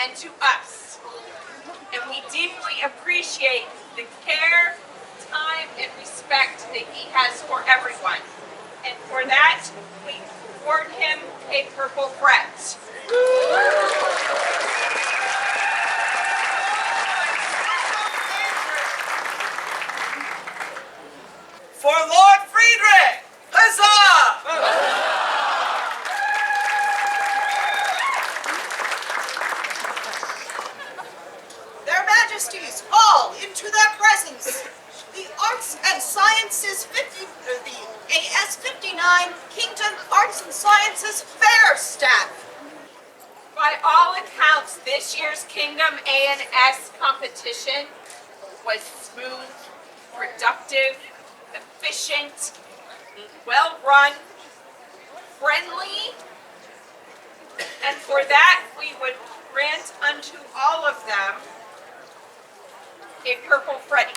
S3: and to us. And we deeply appreciate the care, time, and respect that he has for everyone. And for that, we award him a purple fret.
S7: For Lord Friedrich. Huzzah!
S16: Their Majesties, all into their presence, the Arts and Sciences the AS-59 Kingdom Arts and Sciences Fair staff.
S3: By all accounts, this year's Kingdom A&S competition was smooth, productive, efficient, well-run, friendly, and for that we would grant unto all of them a purple Freddy.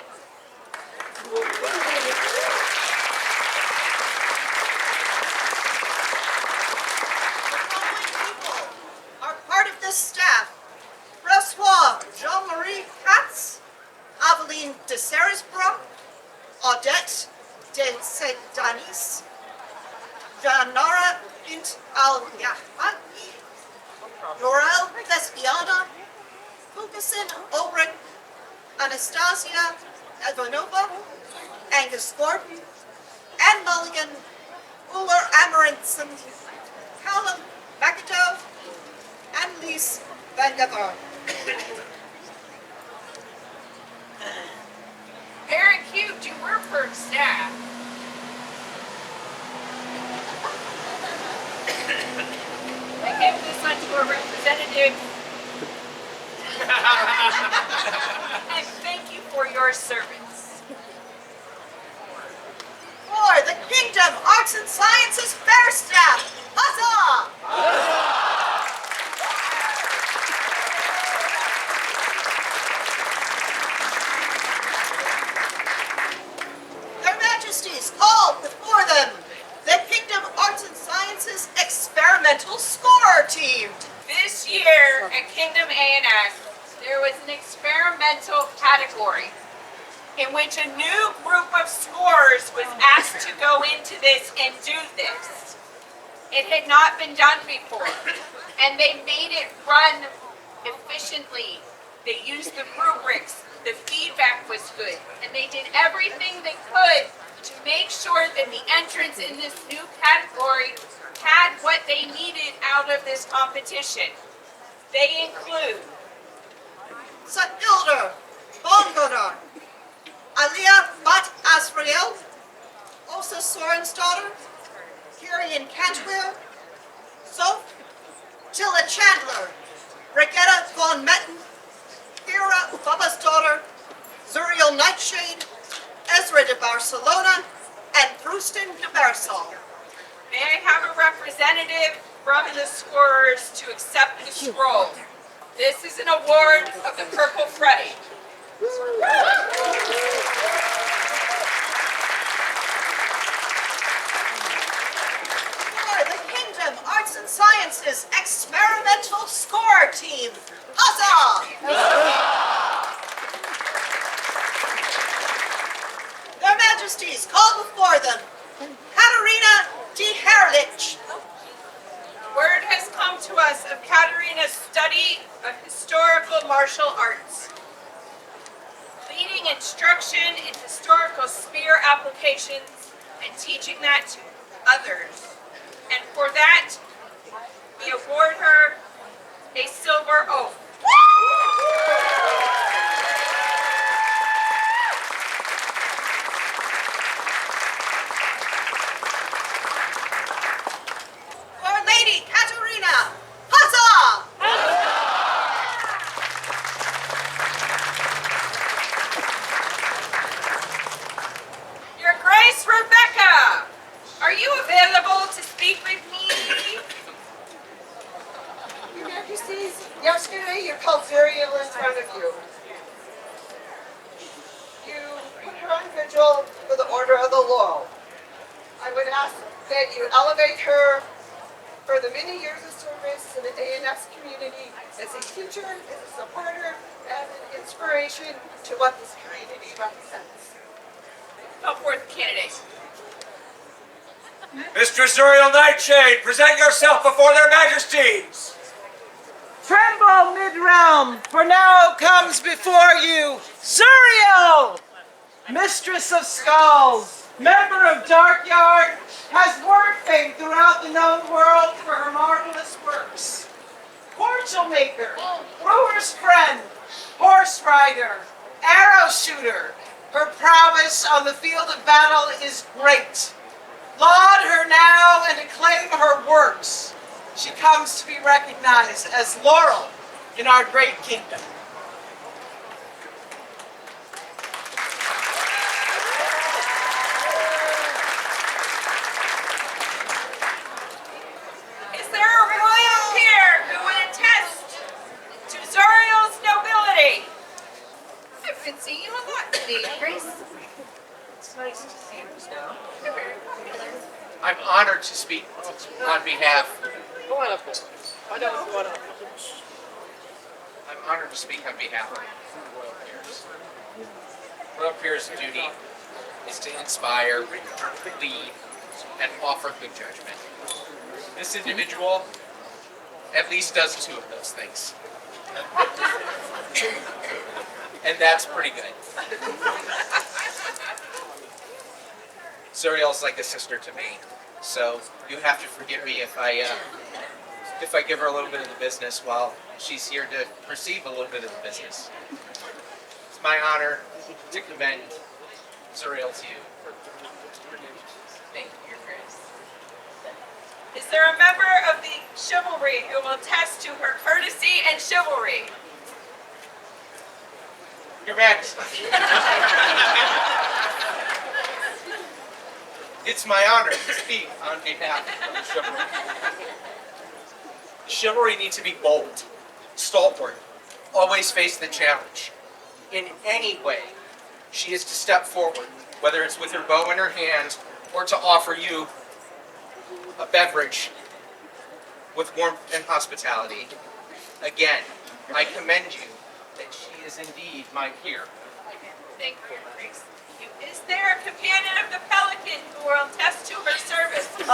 S16: Are part of this staff: François Jean-Marie Katz, Aveline de Serisbrook, Odette de Saint-Denis, Janara bint al-Yahman, Laurel Vespiana, Fulkerson Ulrich, Anastasia Ivanova, Angus Gordon, Anne Mulligan, Uller Amaranthson, Callum Makito, and Lise Van Gogh.
S3: Very cute, you work for staff. for representative. And thank you for your service.
S16: For the Kingdom Arts and Sciences Fair Staff, huzzah! Their Majesties call before them the Kingdom Arts and Sciences Experimental Score Team.
S3: This year at Kingdom A&S, there was an experimental category in which a new group of scorers was asked to go into this and do this. It had not been done before, and they made it run efficiently. They used the rubrics, the feedback was good, and they did everything they could to make sure that the entrants in this new category had what they needed out of this competition. They include
S16: Sitt Gerdwr, Alia Bat Asriel, Osa Soren's daughter, Kirian Cantwell, Soph, Tilla Chandler, Brigitta von Metten, Ira Baba's daughter, Zuriel Nightshade, Ezra de Barcelona, and Brewston de Barsal.
S3: May I have a representative from the scorers to accept the scroll? This is an award of the Purple Freddy.
S16: For the Kingdom Arts and Sciences Experimental Score Team, huzzah! Their Majesties call before them Katarina de Herlich.
S3: Word has come to us of Katarina's study of historical martial arts, leading instruction in historical spear applications and teaching that to others. And for that, we award her a silver oath.
S16: For Lady Katarina, huzzah!
S3: Your Grace Rebecca, are you available to speak with me?
S17: Your Majesties, yesterday you called Zuriel in front of you. You put her on vigil for the Order of the Laurel. I would ask that you elevate her for the many years of service in the A&S community as a teacher, as a supporter, as an inspiration to what this community represents.
S3: Call forth the candidates.
S13: Mistress Zuriel Nightshade, present yourself before their majesties.
S6: Tremble, mid-realm, for now comes before you Zuriel, Mistress of Skulls, member of Dark Yard, has word fame throughout the known world for her marvelous works. Cordial maker, brewer's friend, horse rider, arrow shooter, her prowess on the field of battle is great. Laud her now and acclaim her works. She comes to be recognized as Laurel in our great kingdom.
S3: Is there a royal here who would attest to Zuriel's nobility? I've been seeing you a lot today, Grace. It's nice to see you now. You're very popular.
S5: I'm honored to speak on behalf.
S13: Go on up there. Find out what's going on.
S5: I'm honored to speak on behalf of Royal Peers. Royal Peers' duty is to inspire, lead, and offer good judgment. This individual at least does two of those things. And that's pretty good. Zuriel's like a sister to me, so you have to forgive me if I give her a little bit of the business while she's here to receive a little bit of the business. It's my honor to commend Zuriel to you. Thank you, Your Grace.
S3: Is there a member of the Chivalry who will attest to her courtesy and chivalry?
S5: Your Majesty. It's my honor to speak on behalf of the Chivalry. Chivalry needs to be bold, stalwart, always face the challenge. In any way, she is to step forward, whether it's with her bow in her hand or to offer you a beverage with warmth and hospitality. Again, I commend you that she is indeed my peer.
S3: Thank you, Your Grace. Is there a companion of the Pelican who will attest to her service? Do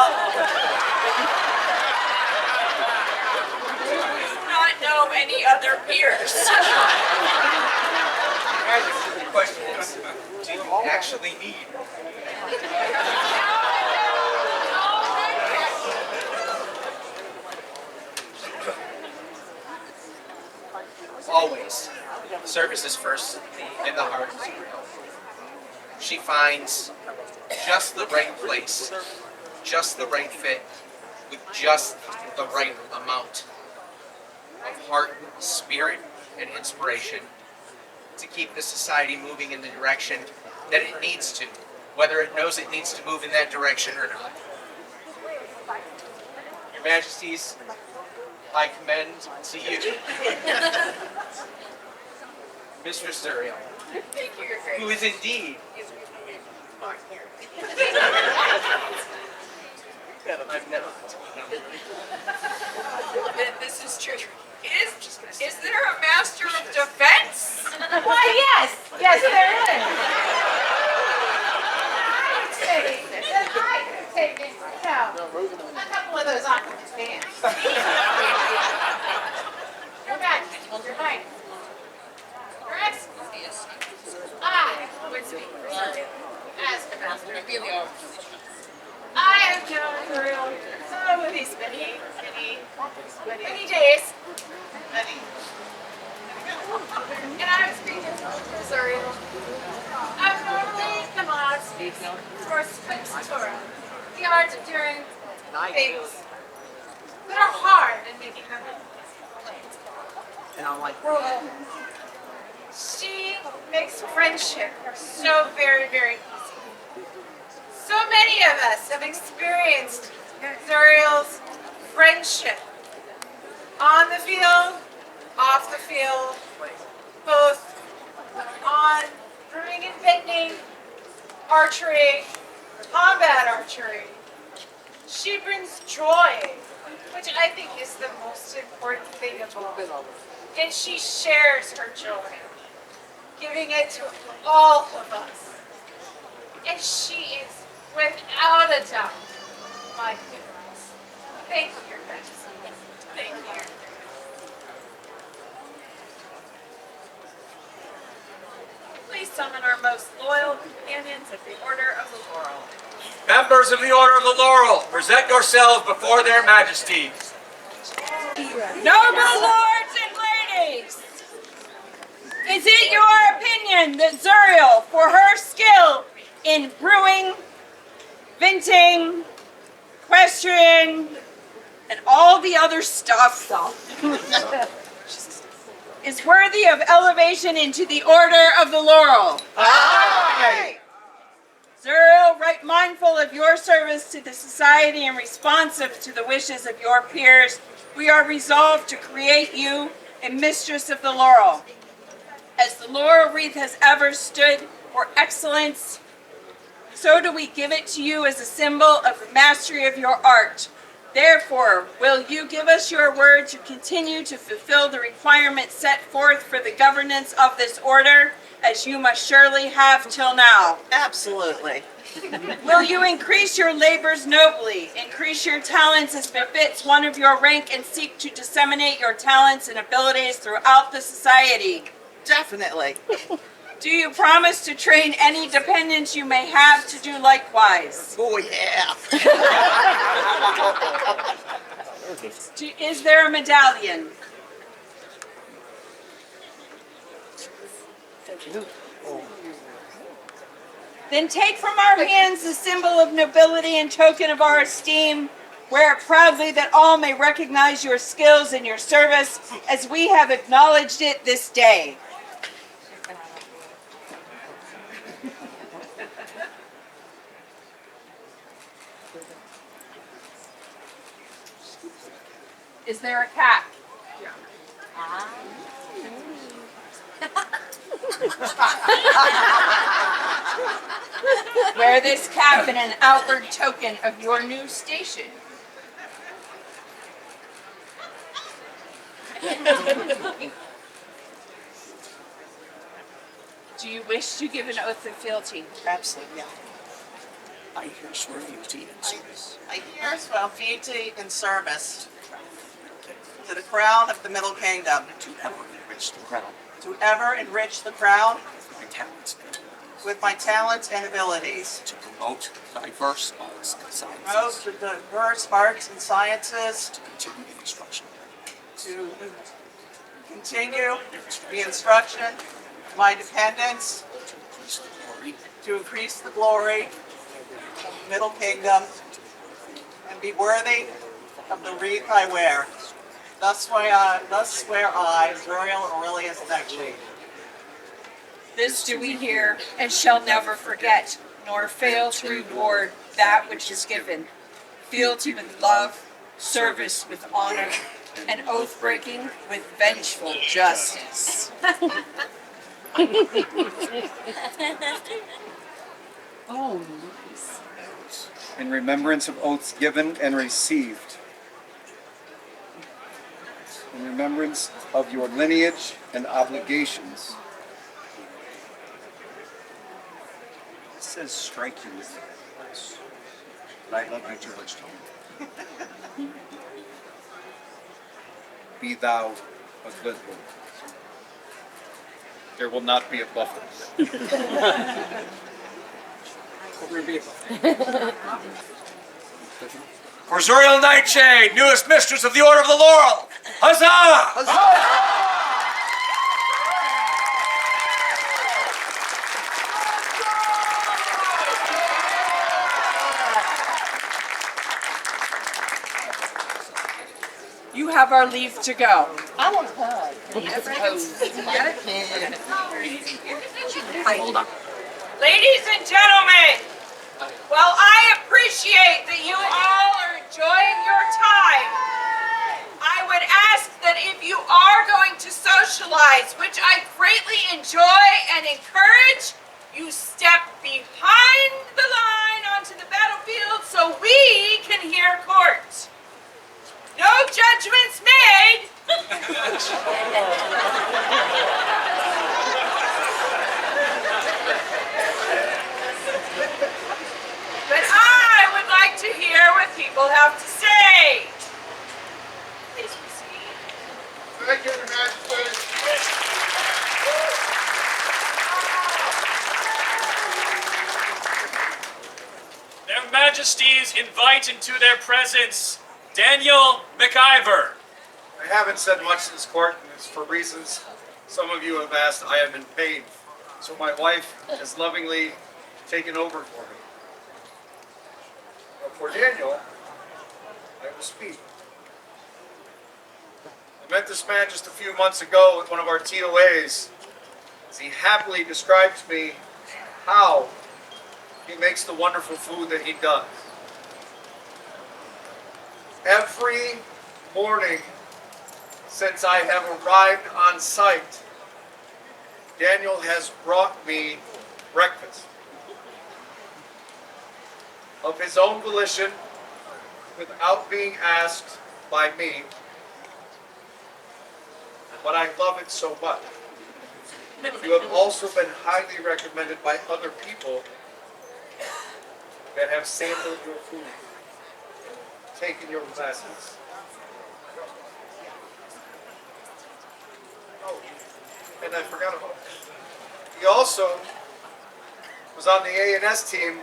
S3: not know any other peers.
S5: The question is, do you actually need? Always, service is first in the heart. She finds just the right place, just the right fit, with just the right amount of heart, spirit, and inspiration to keep the society moving in the direction that it needs to, whether it knows it needs to move in that direction or not. Your Majesties, I commend to you Mistress Zuriel,
S3: Thank you, Your Grace.
S5: who is indeed my peer. I'm not.
S3: This is true. Is there a master of defense?
S9: Why, yes. Yes, there is. I could take it, a couple of those off of his hands. Your Majesty, Your Highness, Your Excellencies, I would speak for you as the master of the Lord. I have known Zuriel some of these many days. And I was speaking to Zuriel. I've normally come on speaking for Spectora, the art of doing things that are hard and making them.
S4: And I'm like,
S9: She makes friendship so very, very easy. So many of us have experienced Zuriel's friendship on the field, off the field, both on brewing and vending, archery, combat archery. She brings joy, which I think is the most important thing of all. And she shares her joy, giving it to all of us. And she is, without a doubt, my goodness. Thank you, Your Majesty. Thank you.
S3: Please summon our most loyal companions of the Order of the Laurel.
S8: Members of the Order of the Laurel, present yourselves before their majesties.
S6: Noble lords and ladies, is it your opinion that Zuriel, for her skill in brewing, venting, equestrian, and all the other stuff, is worthy of elevation into the Order of the Laurel?
S7: Aye!
S6: Zuriel, right mindful of your service to the society and responsive to the wishes of your peers, we are resolved to create you a mistress of the laurel. As the laurel wreath has ever stood for excellence, so do we give it to you as a symbol of the mastery of your art. Therefore, will you give us your word to continue to fulfill the requirements set forth for the governance of this order, as you must surely have till now?
S17: Absolutely.
S6: Will you increase your labors nobly, increase your talents as befits one of your rank, and seek to disseminate your talents and abilities throughout the society?
S17: Definitely.
S6: Do you promise to train any dependents you may have to do likewise?
S17: Oh, yeah.
S6: Is there a medallion? Then take from our hands the symbol of nobility and token of our esteem, Wear it proudly that all may recognize your skills and your service as we have acknowledged it this day. Is there a cap? Wear this cap in an outward token of your new station. Do you wish to give an oath of fealty?
S17: Absolutely.
S12: I here swear fealty and service.
S17: I here swear fealty and service to the crown of the Middle Kingdom.
S12: To ever enrich the crown.
S17: To ever enrich the crown
S12: With my talents.
S17: with my talents and abilities.
S12: To promote diverse arts and sciences.
S17: Promote the diverse arts and sciences.
S12: To continue the instruction.
S17: To continue the instruction, my dependents. To increase the glory of the Middle Kingdom. And be worthy of the wreath I wear. Thus swear I, Zuriel Aurelius Necci.
S6: This do we hear, and shall never forget, nor fail to reward that which is given. Fealty with love, service with honor, and oath-breaking with vengeful justice.
S4: Oh, nice.
S18: In remembrance of oaths given and received. In remembrance of your lineage and obligations. It says strike you with it. But I love you too much, Tony. Be thou a good one. There will not be a buffer.
S7: For Zuriel Nightshade, newest mistress of the Order of the Laurel! Huzzah!
S6: You have our leave to go.
S11: I want to hug.
S6: Hold on. Ladies and gentlemen, well, I appreciate that you all are enjoying your time. I would ask that if you are going to socialize, which I greatly enjoy and encourage, you step behind the line onto the battlefield so we can hear court. No judgments made. But I would like to hear what people have to say. Please proceed.
S1: Thank you, Your Majesty. Their Majesties invite into their presence Daniel McIver.
S18: I haven't said much to this court, and it's for reasons some of you have asked. I have been paid, so my wife has lovingly taken over for me. But for Daniel, I will speak. I met this man just a few months ago at one of our TOAs, as he happily described to me how he makes the wonderful food that he does. Every morning since I have arrived on site, Daniel has brought me breakfast. Of his own volition, without being asked by me, but I love it so much. You have also been highly recommended by other people that have sampled your food, taken your lessons. Oh, and I forgot about it. He also was on the A&S team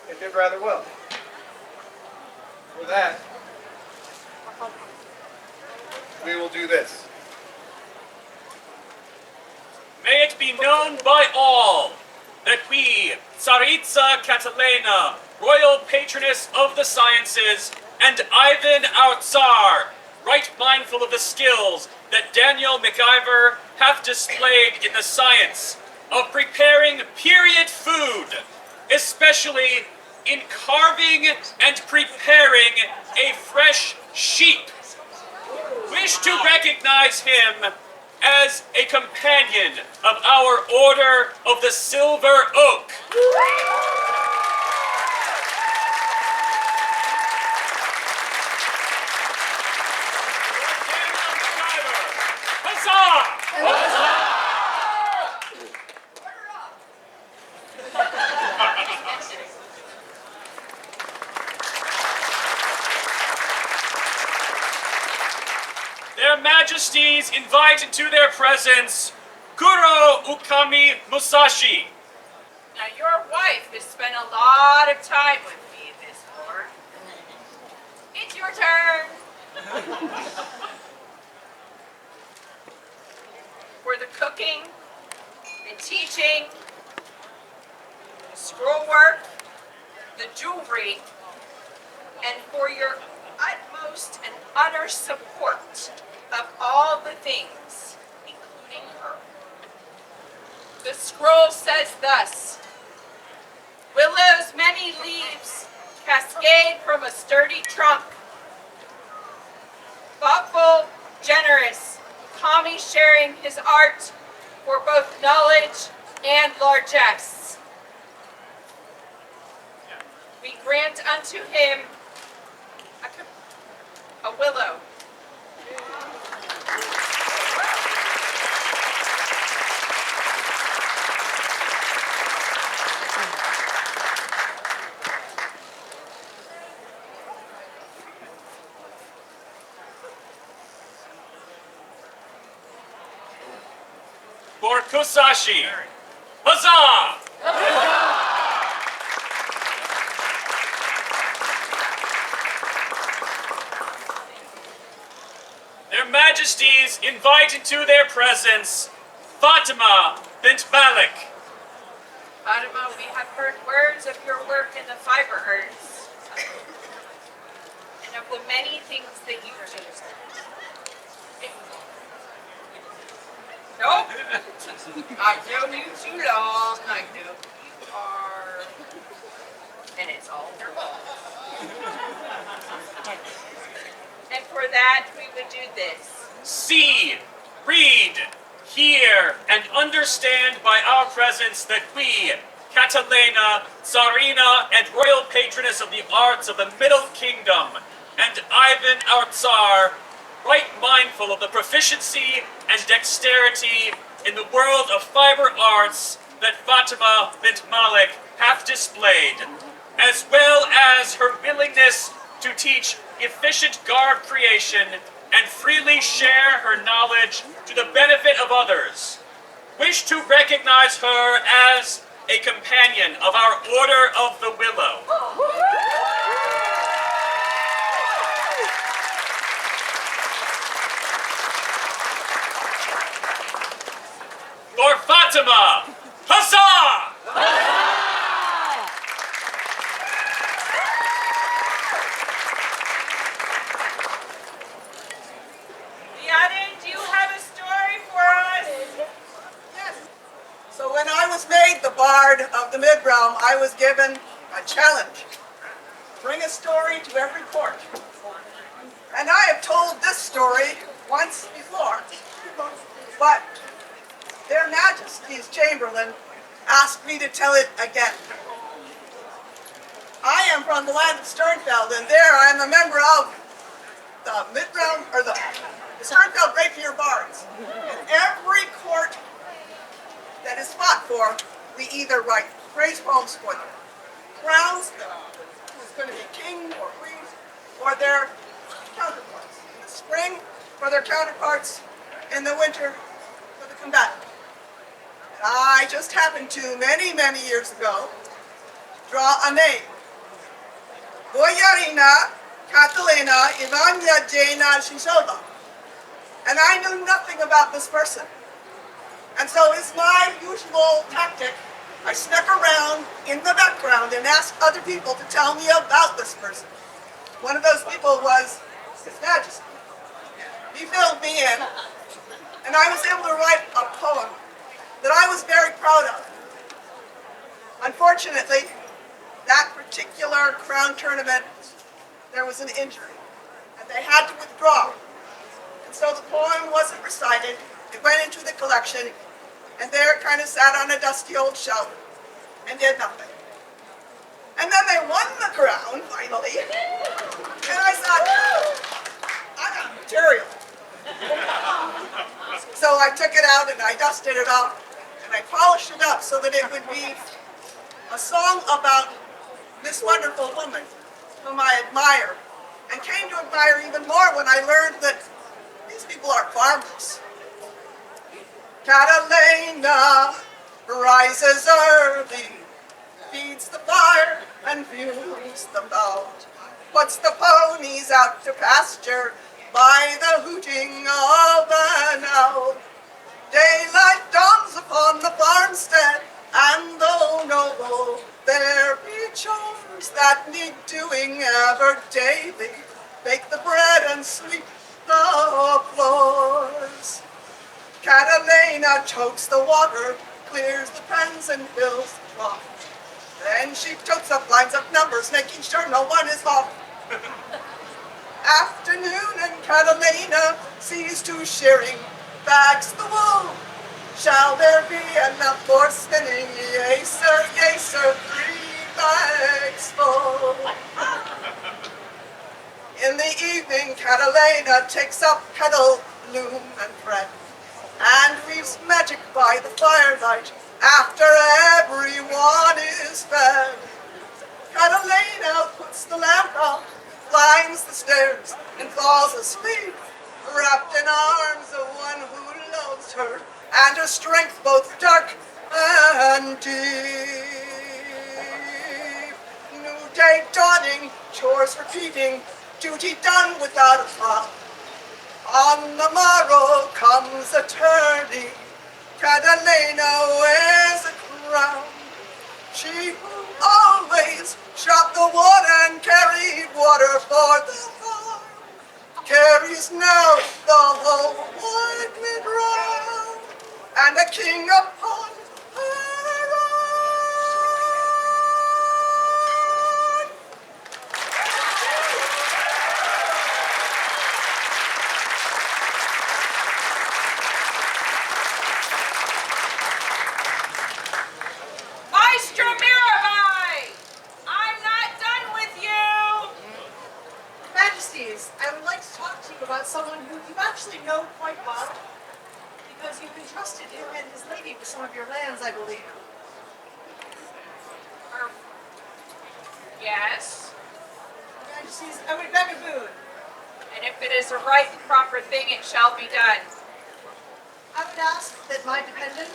S18: and did rather well. For that, we will do this.
S1: May it be known by all that we, Tsaritsa Catalina,
S8: royal patroness of the sciences, and Ivan al-Sirr, right mindful of the skills that Daniel MacIver hath displayed in the science of preparing period food, especially in carving and preparing a fresh sheep. Wish to recognize him as a companion of our Order of the Silver Oak. Huzzah! Huzzah! Their Majesties invite into their presence Kuro Ukami Musashi.
S3: Now, your wife has spent a lot of time with me in this war. It's your turn. For the cooking, the teaching, the scroll work, the jewelry, and for your utmost and utter support of all the things, including her. The scroll says thus: Willow's many leaves cascade from a sturdy trunk. Thoughtful, generous, Kami sharing his art for both knowledge and largesse. We grant unto him a willow.
S8: For Kusashi, huzzah! Their Majesties invite into their presence Fatima bint Malik.
S3: Fatima, we have heard words of your work in the fiber earths, and of the many things that you do. Nope. I've known you too long. I know who you are. And it's all your fault. And for that, we would do this.
S8: See, read, hear, and understand by our presence that we, Catalina, Tsarina, and royal patroness of the arts of the Middle Kingdom, and Ivan al-Sirr, right mindful of the proficiency and dexterity in the world of fiber arts that Fatima bint Malik hath displayed, as well as her willingness to teach efficient garb creation and freely share her knowledge to the benefit of others, wish to recognize her as a companion of our Order of the Willow. For Fatima, huzzah!
S3: Liadan, do you have a story for us?
S17: Yes. So when I was made the Bard of the Mid-Realm, I was given a challenge. Bring a story to every court. And I have told this story once before, but Their Majesty's Chamberlain asked me to tell it again. I am from the land of Sternfeld, and there I am a member of the Mid-Realm, or the Sternfeld Rapier Bards. In every court that is fought for, we either write praise poems for the crowns, who's going to be king or queen, or their counterparts. In the spring, for their counterparts. In the winter, for the combatant. I just happened to, many, many years ago, draw a name. Boyarina Catalina Ivania Jana Shishova. And I knew nothing about this person. And so it's my usual tactic I snuck around in the background and asked other people to tell me about this person. One of those people was His Majesty. He filled me in, and I was able to write a poem that I was very proud of. Unfortunately, that particular crown tournament, there was an injury, and they had to withdraw. And so the poem wasn't recited. It went into the collection, and there it kind of sat on a dusty old shelf and did nothing. And then they won the crown, finally, and I thought, I got material. So I took it out and I dusted it off, and I polished it up so that it would be a song about this wonderful woman whom I admire, and came to admire even more when I learned that these people are farmers. Catalina rises early, feeds the fire and views the mound, puts the ponies out to pasture by the hooting of an owl. Daylight dawns upon the farmstead, and though noble, there be chores that need doing ever daily. Bake the bread and sweep the floors. Catalina totes the water, clears the pans and fills the trough. Then she totes up lines of numbers, making sure no one is off. Afternoon and Catalina sees to shearing, bags the wool. Shall there be enough for spinning? Yea, sir, 3 bags full. In the evening, Catalina takes up kettle, loom, and thread, and weaves magic by the firelight after everyone is fed. Catalina puts the lamp out, climbs the stairs, and falls asleep, wrapped in arms of one who loves her, and her strength both dark and deep. New day dawning, chores repeating, duty done without a thought. On the morrow comes a turning, Catalina wears a crown. She who always shot the wood and carried water for the farm, carries now the whole wide mid-round, and a king upon her own.
S3: Maestro Mirabai! I'm not done with you!
S16: Majesties, I would like to talk to you about someone who you actually know quite well, because you've entrusted him and his lady with some of your lands, I believe.
S3: Yes?
S16: Majesties, I would beg a boon.
S3: And if it is a right and proper thing, it shall be done.
S16: I would ask that my dependent,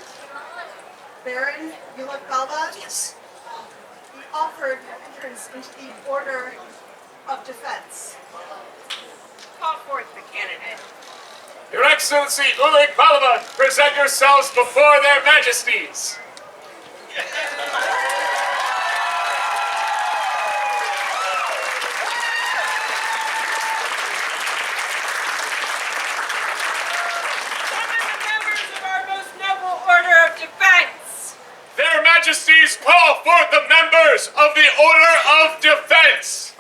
S16: Baron Willelmums, be offered entrance into the Order of Defense.
S3: Call forth the candidate.
S1: Your Excellency Ulig Balaban, present yourselves before their majesties. Their majesties call forth the members of the Order of Defense.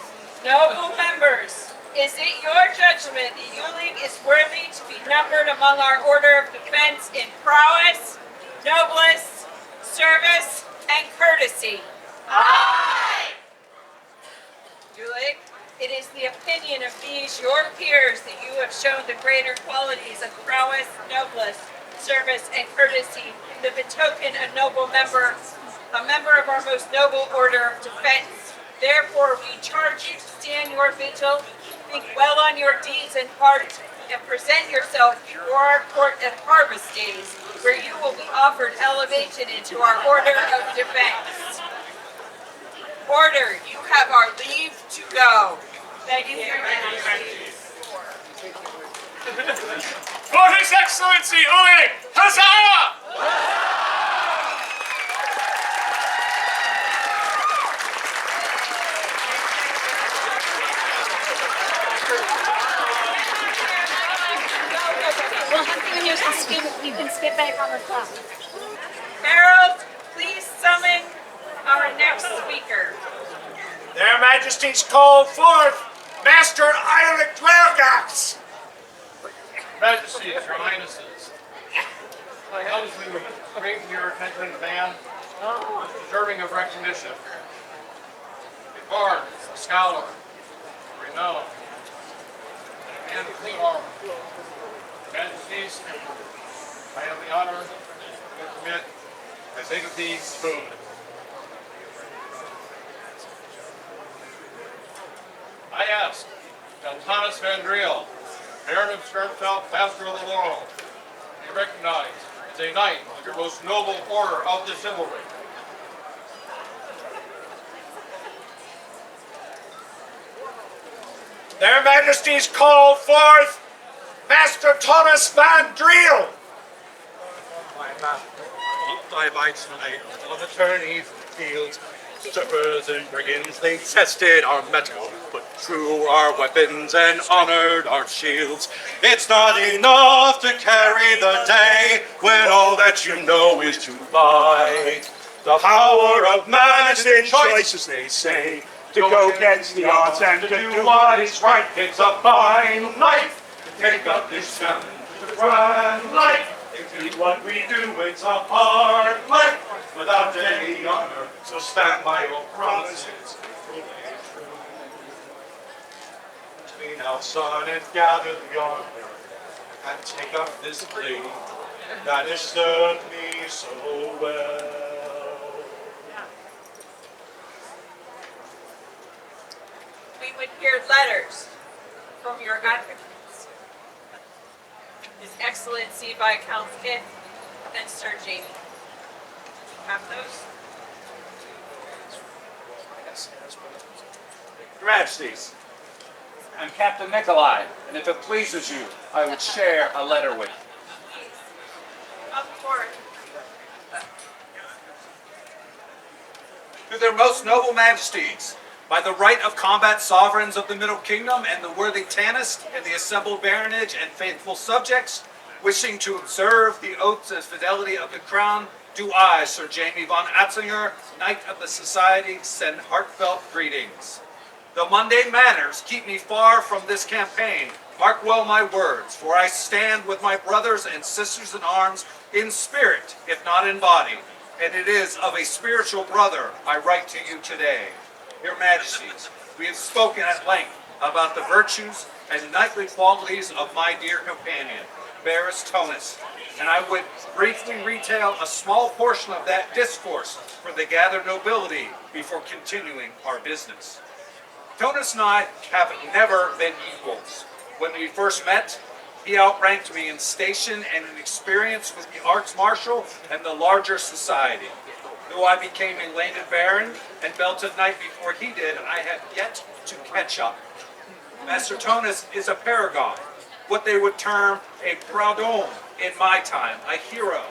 S3: Noble members, is it your judgment that Ulig is worthy to be numbered among our Order of Defense in prowess, noblesse, service, and courtesy? Aye! Ulig, it is the opinion of these your peers that you have shown the greater qualities of prowess, noblesse, service, and courtesy that betoken a noble member, a member of our most noble Order of Defense. Therefore, we charge you to stand your vigil, think well on your deeds and heart, and present yourself before our court at harvest days, where you will be offered elevation into our Order of Defense. Order, you have our leave to go. Thank you, Your Majesty.
S1: For His Excellency Ulig, huzzah!
S9: you can skip back on the clock.
S3: Harold, please summon our next speaker.
S18: Their Majesties call forth Master Eirik Dwergax.
S13: Majesties, Your Highnesses, I obviously bring to your attention a man deserving of recognition. A Barb, a scholar, renowned, and of clean armor. Majesties, I have the honor to commit a dignity spoon. I ask that Thomas van Driel, Baron of Sternfeld, Master of the Laurel, be recognized as a knight of your most noble order of the Chivalry.
S18: Their Majesties call forth Master Thomas van Driel.
S19: My master, thy might tonight on the tourney fields. Sirs and brigands, they tested our metal, put true our weapons and honored our shields. It's not enough to carry the day when all that you know is to fight. The power of man is in choice, as they say, to go against the odds and to do what is right. It's a fine life to take up this challenge, to grand life. Indeed, what we do, it's a hard life without any honor. So stand by your promises. Clean out sun and gather the armor and take up this blade that has served me so well.
S3: We would hear letters from your advocates. His Excellency Viscount Sitt and Sir Jamie. Have those?
S20: Your Majesties, I'm Captain Nikolai, and if it pleases you, I would share a letter with you.
S3: Up for it.
S21: To their most noble Majesties, by the right of combat sovereigns of the Middle Kingdom and the worthy Tanist and the assembled baronage and faithful subjects, wishing to observe the oaths and fidelity of the crown, do I, Sir Jamie von Atzinger, Knight of the Society, send heartfelt greetings. Though mundane manners keep me far from this campaign, mark well my words, for I stand with my brothers and sisters in arms in spirit, if not in body, and it is of a spiritual brother I write to you today. Your Majesties, we have spoken at length about the virtues and knightly qualities of my dear companion, Baroness Tonus, and I would briefly retail a small portion of that discourse for the gathered nobility before continuing our business. Tonus and I have never been equals. When we first met, he outranked me in station and in experience with the arts martial and the larger society. Though I became a landed baron and belted knight before he did, I have yet to catch up. Master Tonus is a paragon, what they would term a proudhomme in my time, a hero,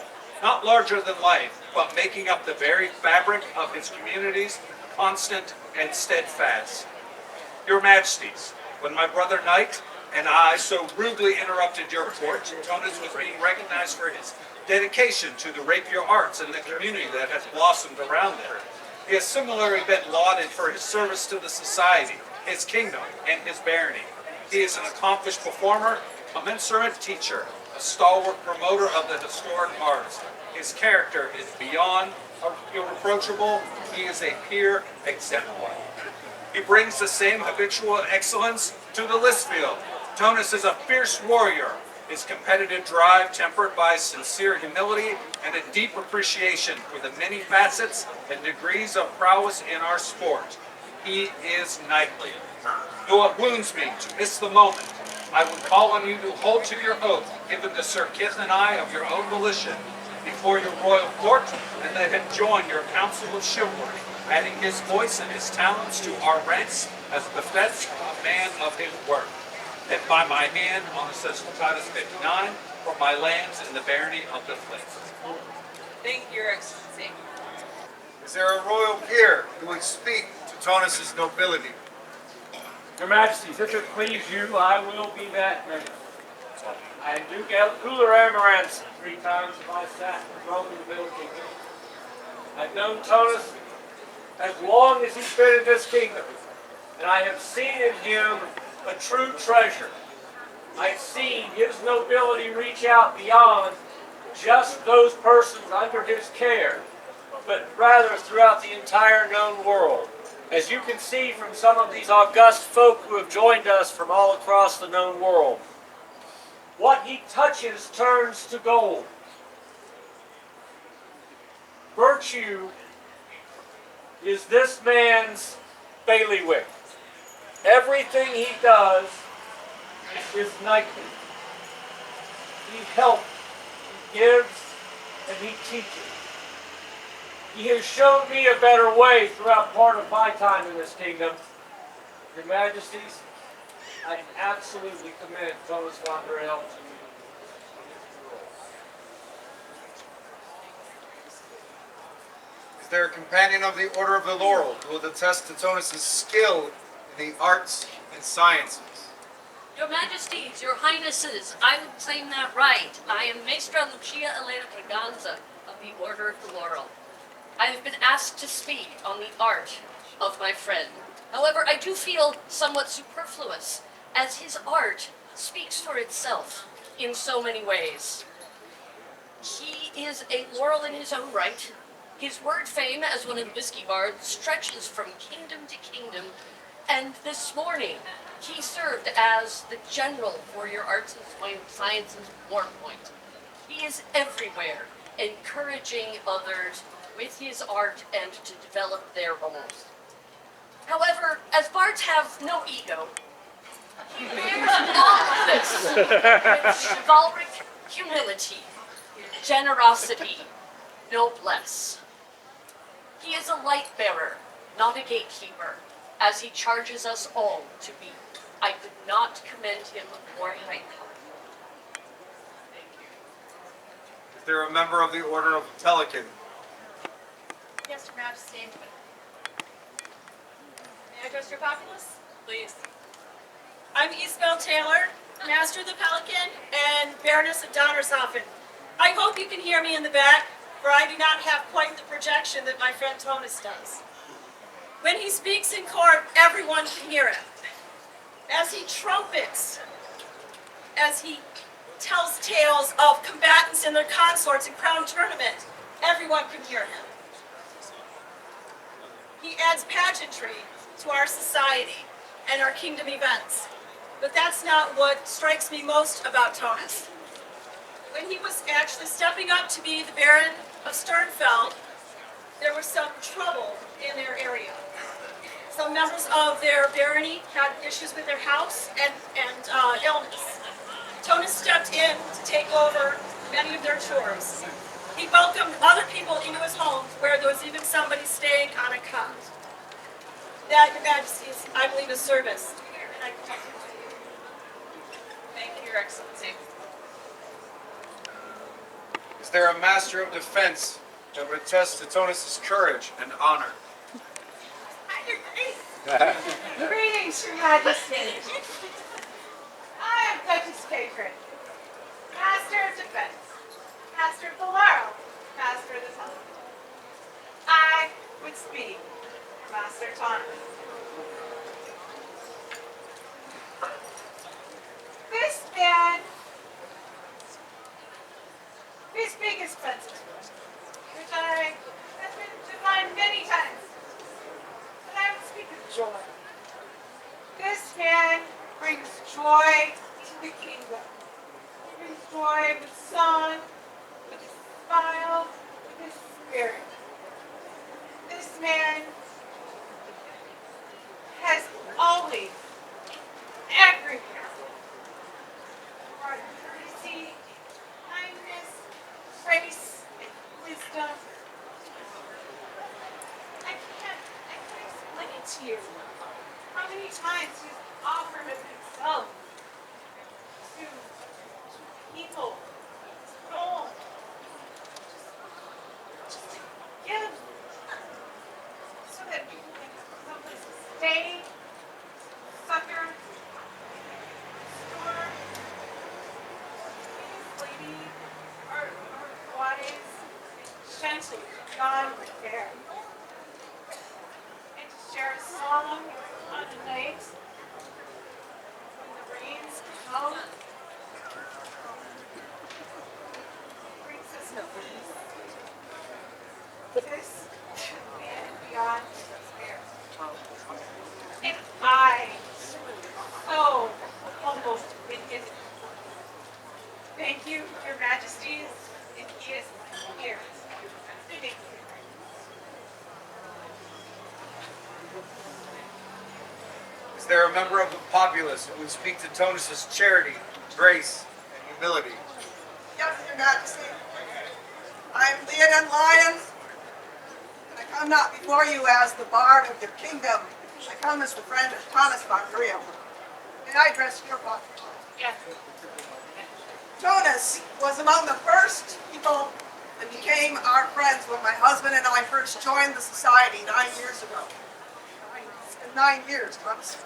S21: not larger than life, but making up the very fabric of his communities, constant and steadfast. Your Majesties, when my brother knight and I so rudely interrupted your court, Tonus was being recognized for his dedication to the rapier arts and the community that has blossomed around there. He has similarly been lauded for his service to the society, his kingdom, and his barony. He is an accomplished performer, a commensurate teacher, a stalwart promoter of the historic arts. His character is beyond irreproachable. He is a peer exemplar. He brings the same habitual excellence to the list field. Tonus is a fierce warrior, his competitive drive tempered by sincere humility and a deep appreciation for the many facets and degrees of prowess in our sport. He is knightly. Though it wounds me to miss the moment, I would call on you to hold to your oath given to Sir Kith and I of your own volition before your royal court, and let him join your council of chivalry, adding his voice and his talents to our ranks as befits a man of his worth. And by my hand on the Cestatatis 59 for my lands in the barony of the Flint.
S3: Thank you, Your Excellency.
S18: Is there a royal peer who would speak to Tonus's nobility?
S13: Your Majesties, if it please you, I will be that man. I am Duke Amaranth 3 times if I sat in the throne of the Middle Kingdom. I've known Tonus as long as he's been in this kingdom, and I have seen in him a true treasure. I've seen his nobility reach out beyond just those persons under his care, but rather throughout the entire known world. As you can see from some of these august folk who have joined us from all across the known world, what he touches turns to gold. Virtue is this man's bailiwick. Everything he does is knightly. He helps, he gives, and he teaches. He has shown me a better way throughout part of my time in this kingdom. Your Majesties, I absolutely commend Tonus von Dernehealde to you.
S18: Is there a companion of the Order of the Laurel who will attest to Tonus' skill in the arts and sciences?
S10: Your Majesties, Your Highnesses, I would claim that right. I am Maestra Lucia Elena Braganza of the Order of the Laurel. I have been asked to speak on the art of my friend. However, I do feel somewhat superfluous, as his art speaks for itself in so many ways. He is a laurel in his own right. His word fame as one of the whiskey bards stretches from kingdom to kingdom, and this morning he served as the general for your arts and sciences war point. He is everywhere, encouraging others with his art and to develop their own. However, as bards have no ego, he bears all of this with chivalric humility, generosity, noblesse. He is a light bearer, not a gatekeeper, as he charges us all to be. I could not commend him more highly.
S18: Is there a member of the Order of Pelican?
S11: Yes, Your Majesty. May I address your populace? Please. I'm Isabel Taylor, Master of the Pelican and Baroness of Donnershofen. I hope you can hear me in the back, for I do not have quite the projection that my friend Tonus does. When he speaks in court, everyone can hear him. As he trumpets, as he tells tales of combatants and their consorts in Crown Tournament, everyone can hear him. He adds pageantry to our society and our kingdom events. But that's not what strikes me most about Tonus. When he was actually stepping up to be the Baron of Sternfeld, there was some trouble in their area. Some members of their barony had issues with their house and illness. Tonus stepped in to take over many of their chores. He welcomed other people into his home where there was even somebody staying on a cot. That, Your Majesties, I believe is service. And I commend him to you.
S3: Thank you, Your Excellency.
S18: Is there a Master of Defense that would attest to Tonus' courage and honor?
S9: Greetings, Your Majesty. I am Duchess Patron, Master of Defense, Master of the Laurel, Master of the Pelican. I would speak for Master Tonus. This man, his biggest fences, which I have been defined many times. But I would speak of joy. This man brings joy to the kingdom. He brings joy with song, with his smile, with his spirit. This man has always, everywhere, brought courtesy, kindness, grace, and wisdom. I can't explain it to you. How many times he's offered of himself to people, to home, just to give, so that people can have someplace to stay, succor, store.
S11: Pennsic.
S6: John Waeyer. And to share a song on the night when the rains come, brings us no peace. This and beyond despair. And I, so almost wicked. Thank you, Your Majesties, and he is here. Thank you.
S18: Is there a member of the populace who would speak to Tonus's charity, grace, and humility?
S17: Yes, Your Majesty. I am Liadan Lion, and I come not before you as the Barb of the kingdom. I come as the friend of Thomas von Griel. May I address your father?
S6: Yes.
S17: Tonus was among the first people that became our friends when my husband and I first joined the society 9 years ago. 9 years, Tonus.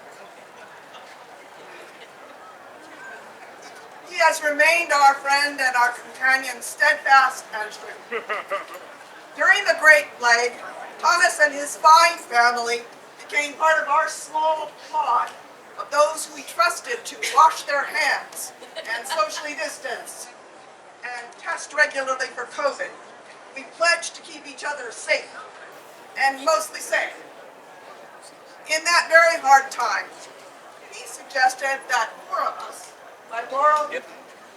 S17: He has remained our friend and our companion, steadfast and true. During the Great Plague, Thomas and his fine family became part of our small pod of those who we trusted to wash their hands and socially distance and test regularly for COVID. We pledged to keep each other safe and mostly safe. In that very hard time, he suggested that 4 of us, my Laurel,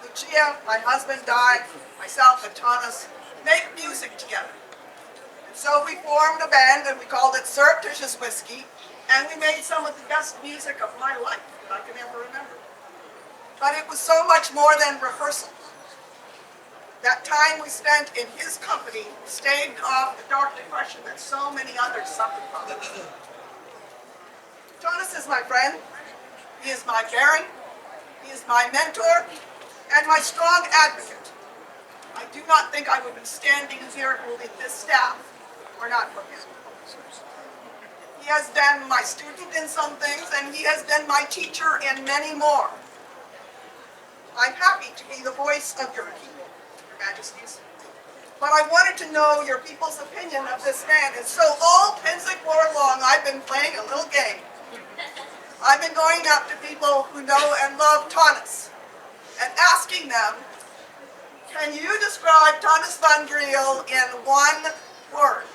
S17: Lucia, my husband, Di, myself, and Thomas, make music together. And so we formed a band and we called it Surreptitious Whiskey, and we made some of the best music of my life that I can ever remember. But it was so much more than rehearsal. That time we spent in his company staved off the dark depression that so many others suffered from. Tonus is my friend, he is my baron, he is my mentor, and my strong advocate. I do not think I would be standing here holding this staff were not for him. He has been my student in some things, and he has been my teacher in many more. I'm happy to be the voice of your people, Your Majesties. But I wanted to know your people's opinion of this man, and so all Pennsic War long I've been playing a little game. I've been going up to people who know and love Tonus and asking them, can you describe Tonus von Griel in one word?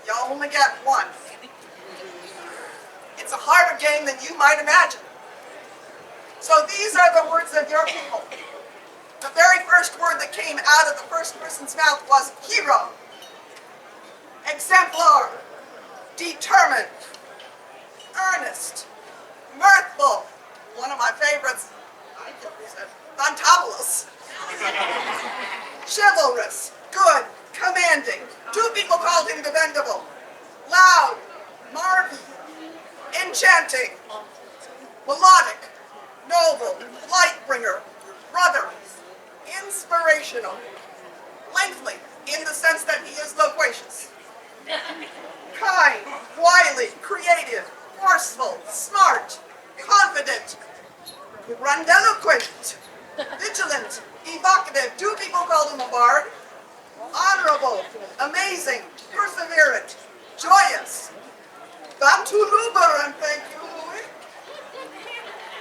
S17: You only get one. It's a harder game than you might imagine. So these are the words of your people. The very first word that came out of the first person's mouth was hero, exemplar, determined, earnest, mirthful, one of my favorites, I think we said, fantabulous, chivalrous, good, commanding. 2 people called him dependable, loud, marvy, enchanting, melodic, noble, light bringer, brother, inspirational, lengthy in the sense that he is loquacious, kind, wily, creative, forceful, smart, confident, grandiloquent, vigilant, evocative. 2 people called him a bard. Honorable, amazing, perseverant, joyous, Bantuluber, and thank you, Louis.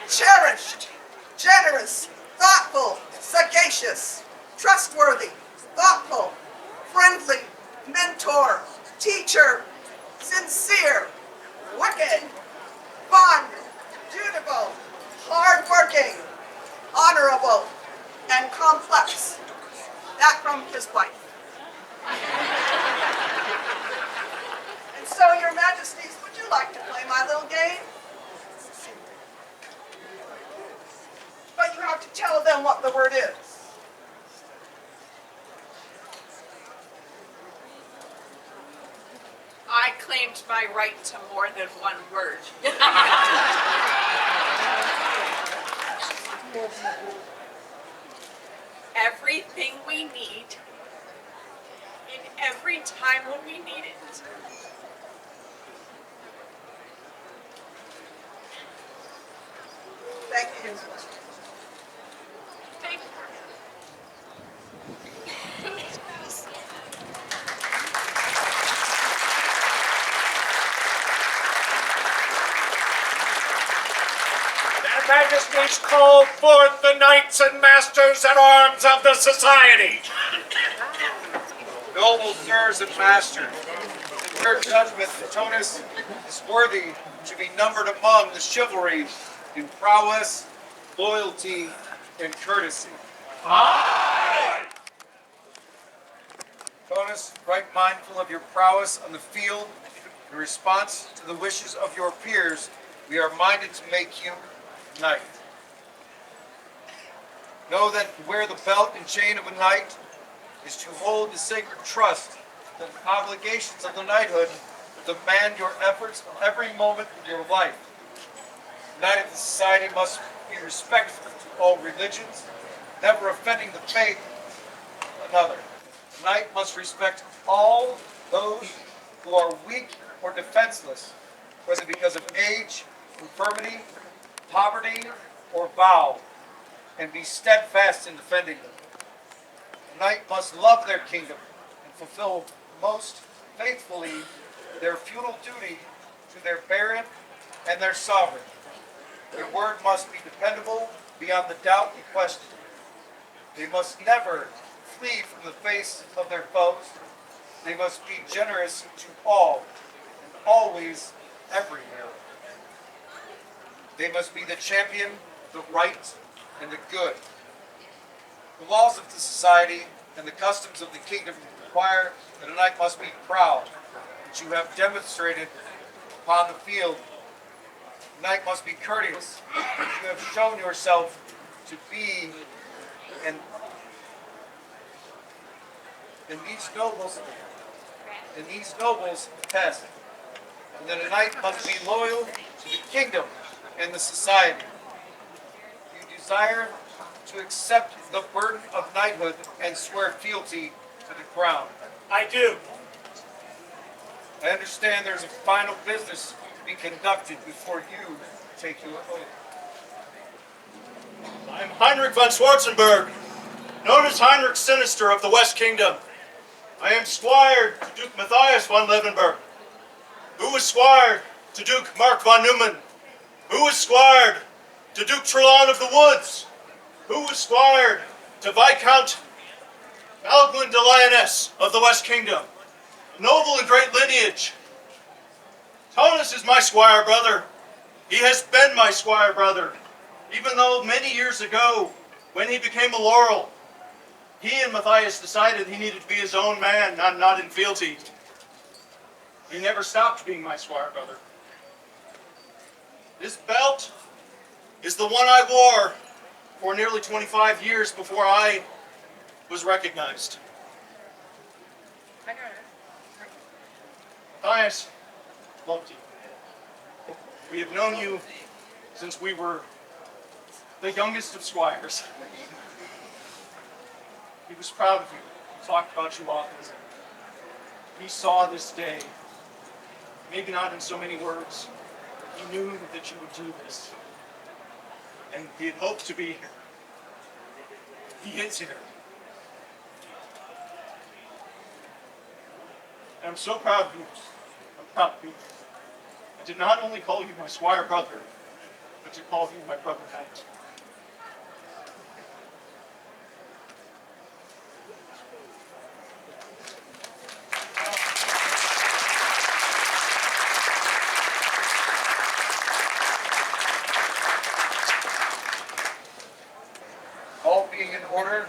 S17: Cherished, generous, thoughtful, sagacious, trustworthy, thoughtful, friendly, mentor, teacher, sincere, wicked, fun, dutiful, hardworking, honorable, and complex. That from his wife. And so, Your Majesties, would you like to play my little game? But you have to tell them what the word is.
S3: I claimed my right to more than one word. Everything we need, in every time when we need it.
S17: Thank you.
S3: Thank you.
S21: Majesties call forth the knights and masters at arms of the society.
S18: Noble sirs and masters, in your judgment, Tonus is worthy to be numbered among the chivalry in prowess, loyalty, and courtesy.
S21: Aye!
S18: Tonus, right mindful of your prowess on the field, in response to the wishes of your peers, we are minded to make you knight. Know that to wear the belt and chain of a knight is to hold the sacred trust that the obligations of the knighthood demand your efforts every moment of your life. The knight of the society must be respectful to all religions, never offending the faith of another. The knight must respect all those who are weak or defenseless, whether because of age, infirmity, poverty, or vow, and be steadfast in defending them. The knight must love their kingdom and fulfill most faithfully their feudal duty to their baron and their sovereign. Their word must be dependable beyond the doubt and question. They must never flee from the face of their foes. They must be generous to all and always everywhere. They must be the champion, the right, and the good. The laws of the society and the customs of the kingdom require that a knight must be proud, which you have demonstrated upon the field. The knight must be courteous, which you have shown yourself to be, and these nobles attest. And that a knight must be loyal to the kingdom and the society. You desire to accept the burden of knighthood and swear fealty to the crown.
S21: I do.
S18: I understand there's a final business to be conducted before you take your oath.
S21: I am Heinrich von Schwarzenberg, known as Heinrich Sinister of the West Kingdom. I am squire to Duke Matthias von Levenberg, who was squire to Duke Mark von Neumann, who was squire to Duke Trelawn of the Woods, who was squire to Viscount Alguin de Lyonesse of the West Kingdom, noble and great lineage. Tonus is my squire brother. He has been my squire brother, even though many years ago, when he became a Laurel, he and Matthias decided he needed to be his own man, not in fealty. He never stopped being my squire brother. This belt is the one I wore for nearly 25 years before I was recognized. Matthias loved you. We have known you since we were the youngest of squires. He was proud of you. He talked about you often. He saw this day, maybe not in so many words. He knew that you would do this. And he had hoped to be here. He is here. And I'm so proud of you. I'm proud of you. I did not only call you my squire brother, but to call you my brother knight.
S18: All being in order,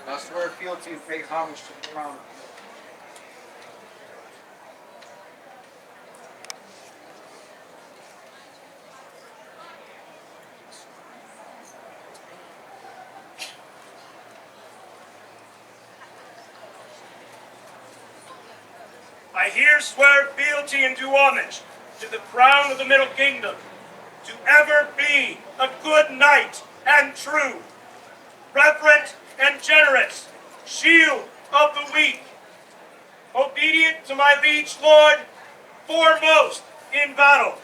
S18: I swear fealty and pay homage to the crown.
S21: I here swear fealty and do homage to the crown of the Middle Kingdom, to ever be a good knight and true, reverent and generous, shield of the weak, obedient to my liege lord, foremost in battle,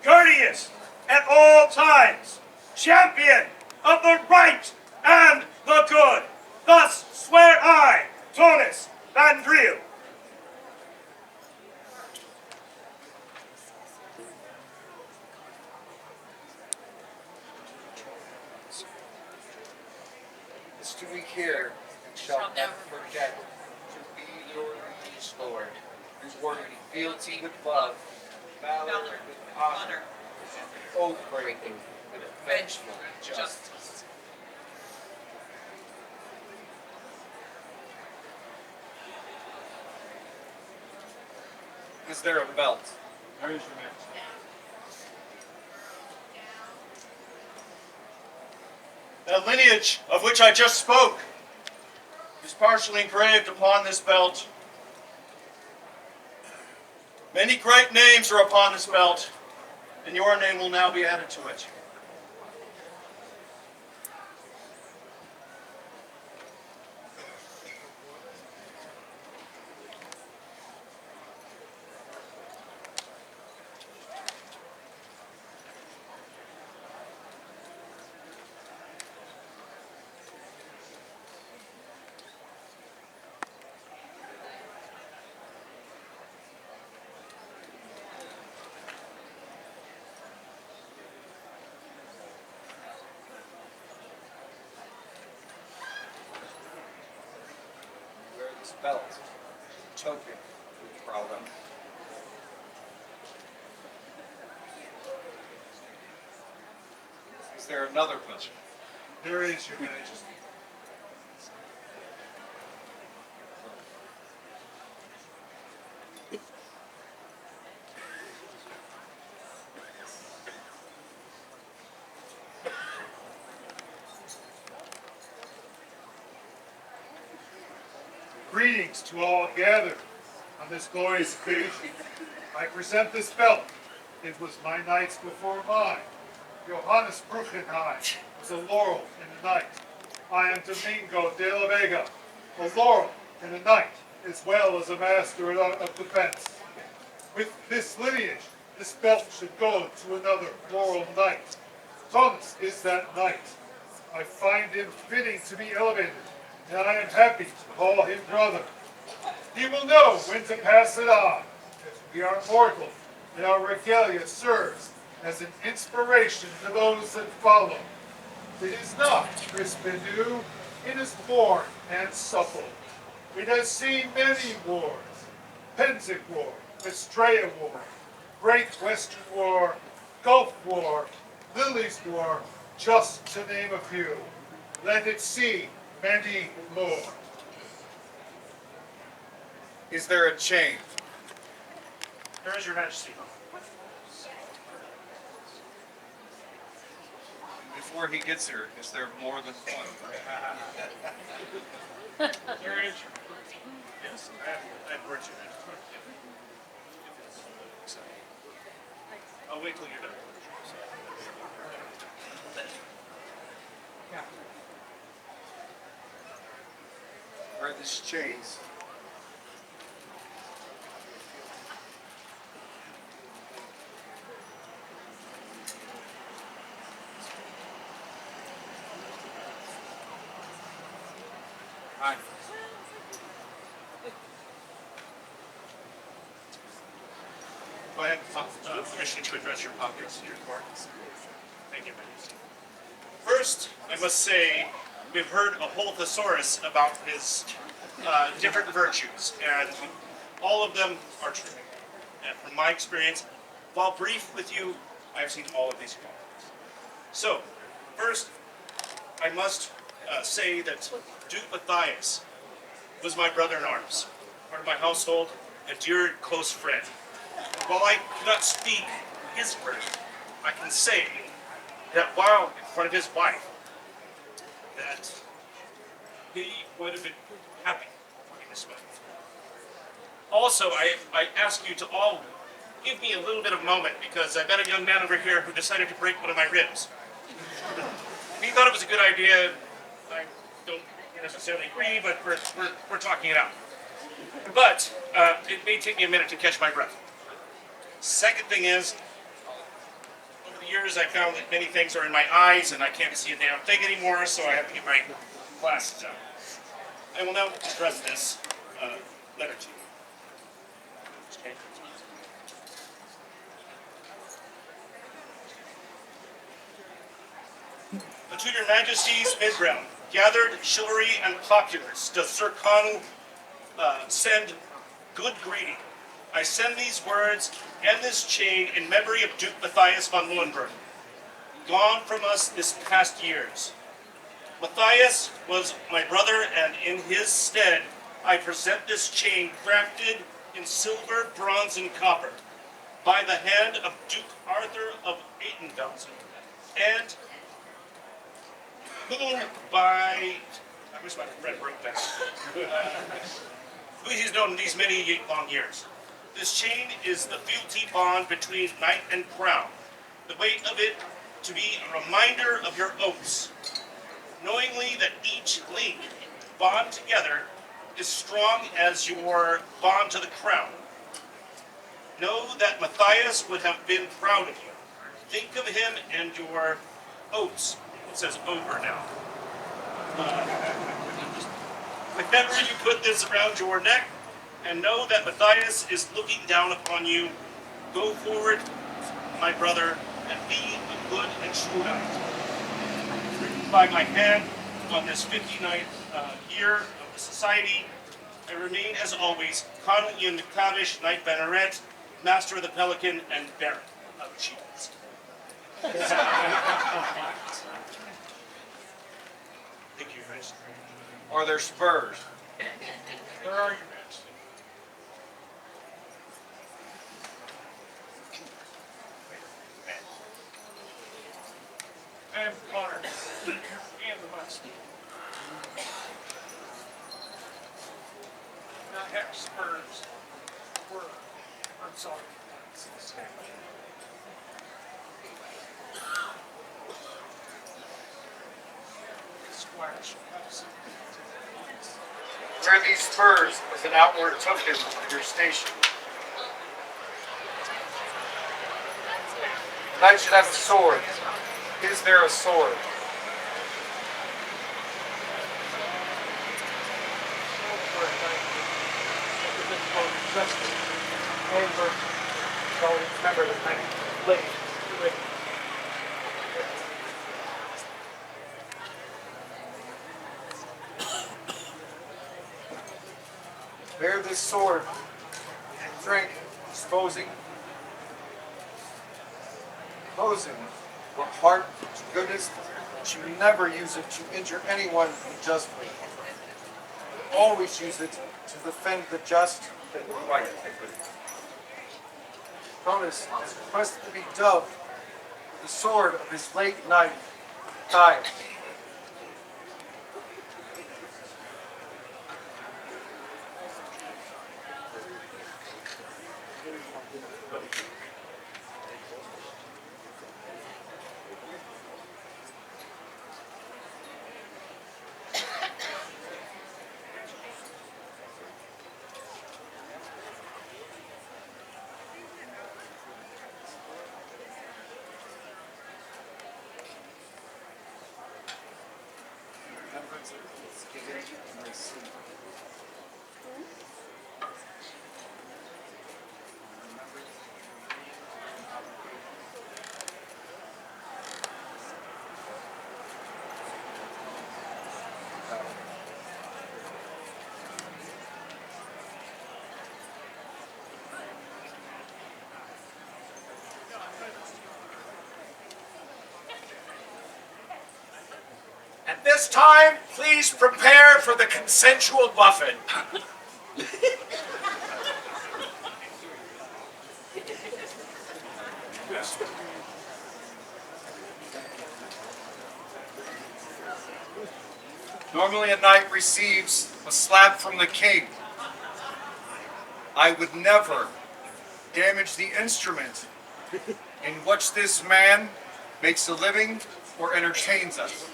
S21: courteous at all times, champion of the right and the good. Thus swear I, Tonus van Driel.
S12: much do we hear and shall never forget to be your liege, Lord, rewarding fealty with love, valor with honor, and oath-breaking with vengeful justice.
S18: Is there a belt?
S19: There is, Your Majesty.
S14: That lineage of which I just spoke is partially engraved upon this belt. Many great names are upon this belt, and your name will now be added to it.
S18: Wear this belt, token with Frelav. Is there another question?
S19: There is, Your Majesty. Greetings to all gathered on this glorious occasion. I present this belt. It was my knight's before mine. Johannes Bruchenheim was a laurel and a knight. I am Domingo de la Vega, a laurel and a knight, as well as a master of defense. With this lineage, this belt should go to another laurel knight. Thomas is that knight. I find him fitting to be elevated, and I am happy to call him brother. He will know when to pass it on, as we are mortal, and our regalia serves as an inspiration to those that follow. It is not crisp and new, it is worn and supple. It has seen many wars: Pennsic War, Estrella War, Great Western War, Gulf War, Lily's War, just to name a few. Let it see many more.
S18: Is there a chain?
S14: There is, Your Majesty.
S18: Before he gets here, is there more than one?
S14: There is. Yes, I have words, Your Majesty. I'll wait till you're done.
S18: Wear this chains.
S14: Fine. Go ahead, permission to address your objects in your court. Thank you, Majesty. First, I must say, we've heard a whole thesaurus about his different virtues, and all of them are true. And from my experience, while brief with you, I've seen all of these qualities. So, first, I must say that Duke Matthias was my brother in arms, part of my household, a dear close friend. And while I cannot speak his word, I can say that while in front of his wife, that he would have been happy in this way. Also, I ask you to all give me a little bit of moment, because I've got a young man over here who decided to break one of my ribs. He thought it was a good idea. I don't necessarily agree, but we're talking it out. But it may take me a minute to catch my breath. Second thing is, over the years I found that many things are in my eyes and I can't see a damn thing anymore, so I have to get my glasses out. I will now address this letter to you. Okay. To your Majesty's Midground, gathered chivalry and populace, does Sir Connell send good greeting. I send these words and this chain in memory of Duke Matthias von Willenburg, gone from us this past years. Matthias was my brother, and in his stead, I present this chain crafted in silver, bronze, and copper, by the hand of Duke Arthur of Atenvelsen, and by, I wish my friend wrote that, who he's known these many long years. This chain is the fealty bond between knight and crown, the weight of it to be a reminder of your oaths, knowingly that each link bond together is strong as your bond to the crown. Know that Matthias would have been proud of you. Think of him and your oaths. It says over now. Whenever you put this around your neck, and know that Matthias is looking down upon you, go forward, my brother, and be a good and true knight. Written by my hand on this 59th year of the Society, I remain, as always, Connell Ian McTavish, Knight Banneret, Master of the Pelican, and Baron of Achievements. Thank you, Your Majesty.
S18: Are there spurs?
S14: There are, Your Majesty.
S1: And Honnor, and the West. Not have spurs. I'm sorry.
S18: Wear these spurs as an outward token of your station. The knight should have a sword. Is there a sword?
S1: Remember the night late.
S18: Bear this sword and drink, exposing, opposing your heart to goodness, but you never use it to injure anyone unjustly. Always use it to defend the just and the right. Cronus has requested to be dubbed the sword of his late knight, died.
S2: At this time, please prepare for the consensual buffet.
S18: Normally a knight receives a slap from the king. I would never damage the instrument in which this man makes a living or entertains us.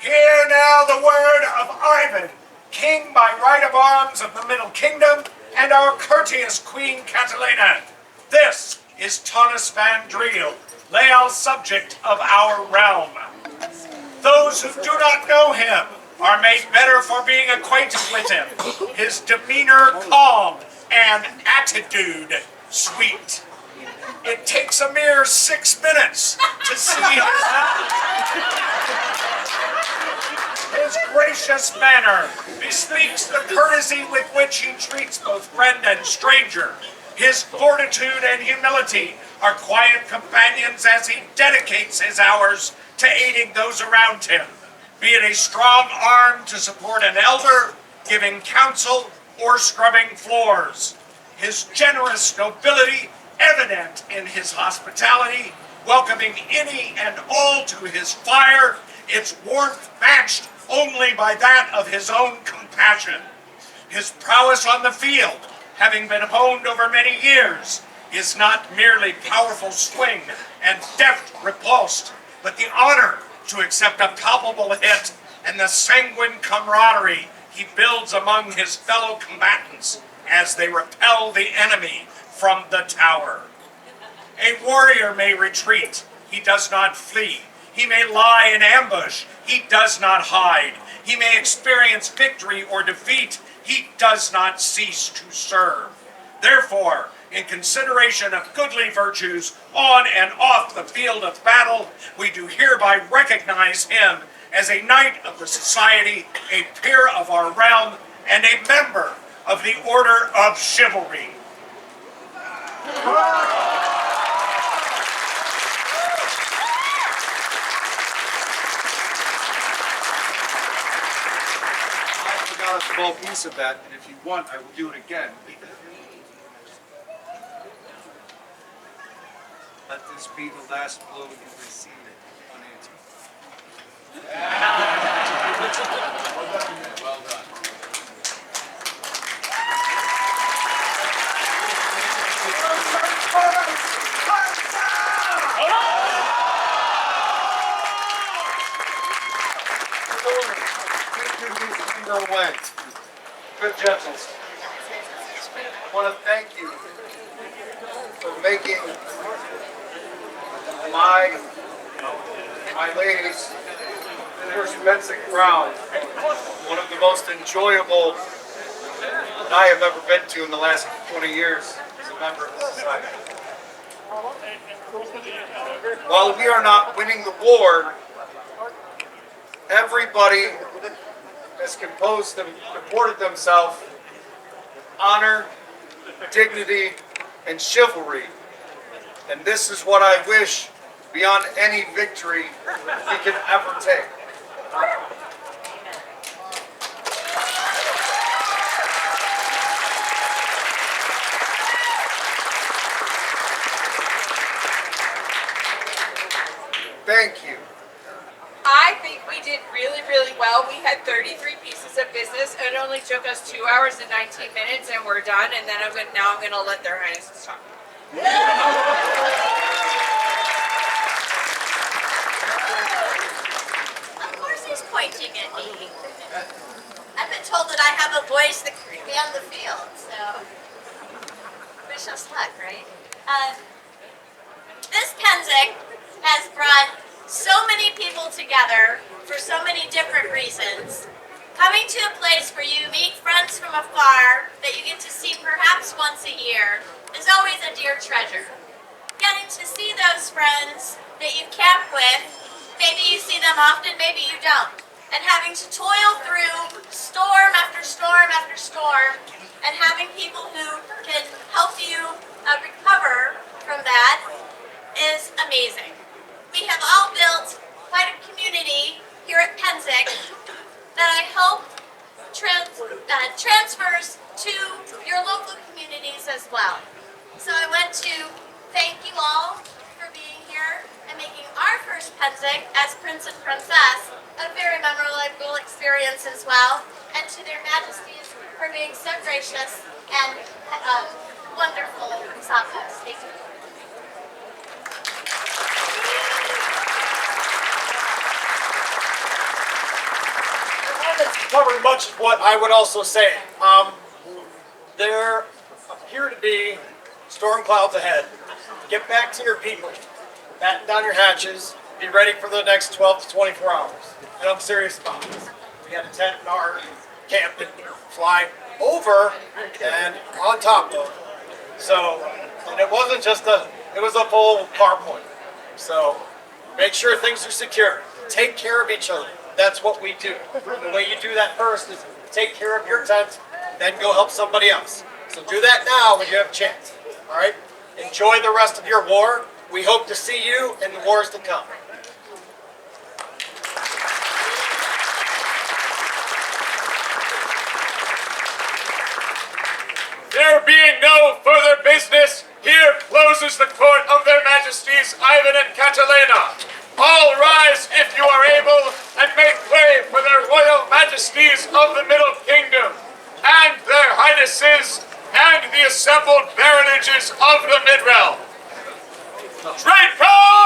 S2: Hear now the word of Ivan, king by right of arms of the Middle Kingdom, and our courteous Queen Catalina. This is Thomas Van Driel, leal subject of our realm. Those who do not know him are made better for being acquainted with him. His demeanor calm and attitude sweet. It takes a mere 6 minutes to see his gracious manner bespeaks the courtesy with which he treats both friend and stranger. His fortitude and humility are quiet companions as he dedicates his hours to aiding those around him, be it a strong arm to support an elder, giving counsel, or scrubbing floors. His generous nobility evident in his hospitality, welcoming any and all to his fire, its warmth matched only by that of his own compassion. His prowess on the field, having been honed over many years, is not merely powerful swing and deft repulsed, but the honor to accept a palpable hit and the sanguine camaraderie he builds among his fellow combatants as they repel the enemy from the tower. A warrior may retreat, he does not flee. He may lie in ambush, he does not hide. He may experience victory or defeat, he does not cease to serve. Therefore, in consideration of goodly virtues on and off the field of battle, we do hereby recognize him as a knight of the society, a peer of our realm, and a member of the Order of Chivalry.
S18: I forgot a small piece of that, and if you want, I will do it again. Let this be the last blow you receive unanswered. Well done. Good gentles. I want to thank you for making my Alays first Pennsic crown one of the most enjoyable that I have ever been to in the last 20 years as a member of the society. While we are not winning the war, everybody has comported themselves with honor, dignity, and chivalry. And this is what I wish beyond any victory we can ever take. Thank you.
S3: I think we did really, really well. We had 33 pieces of business. It only took us 2 hours and 19 minutes, and we're done. And then I'm going to let their highnesses talk.
S16: Of course he's pointing at me. I've been told that I have a voice that can be on the field, so wish us luck, right? This Pennsic has brought so many people together for so many different reasons. Coming to a place where you meet friends from afar that you get to see perhaps once a year is always a dear treasure. Getting to see those friends that you camp with, maybe you see them often, maybe you don't. And having to toil through storm after storm after storm, and having people who can help you recover from that is amazing. We have all built quite a community here at Pennsic that I hope transfers to your local communities as well. So I want to thank you all for being here and making our first Pennsic as Prince and Princess a very memorable experience as well, and to their majesties for being so gracious and wonderful Sappos. Thank you.
S15: covered much of what I would also say. There appear to be storm clouds ahead. Get back to your people. Batten down your hatches. Be ready for the next 12 to 24 hours. And I'm serious about this. We had a tent in our camp and fly over and on top of. So, and it wasn't just it was a full PowerPoint. So, make sure things are secure. Take care of each other. That's what we do. The way you do that first is take care of your tent, then go help somebody else. So do that now when you have a chance. All right? Enjoy the rest of your war. We hope to see you in the wars to come.
S1: There being no further business, here closes the court of their majesties Ivan and Catalina. All rise if you are able and make way for their royal majesties of the Middle Kingdom and their highnesses and the assembled baronages of the Midrealm. Draco!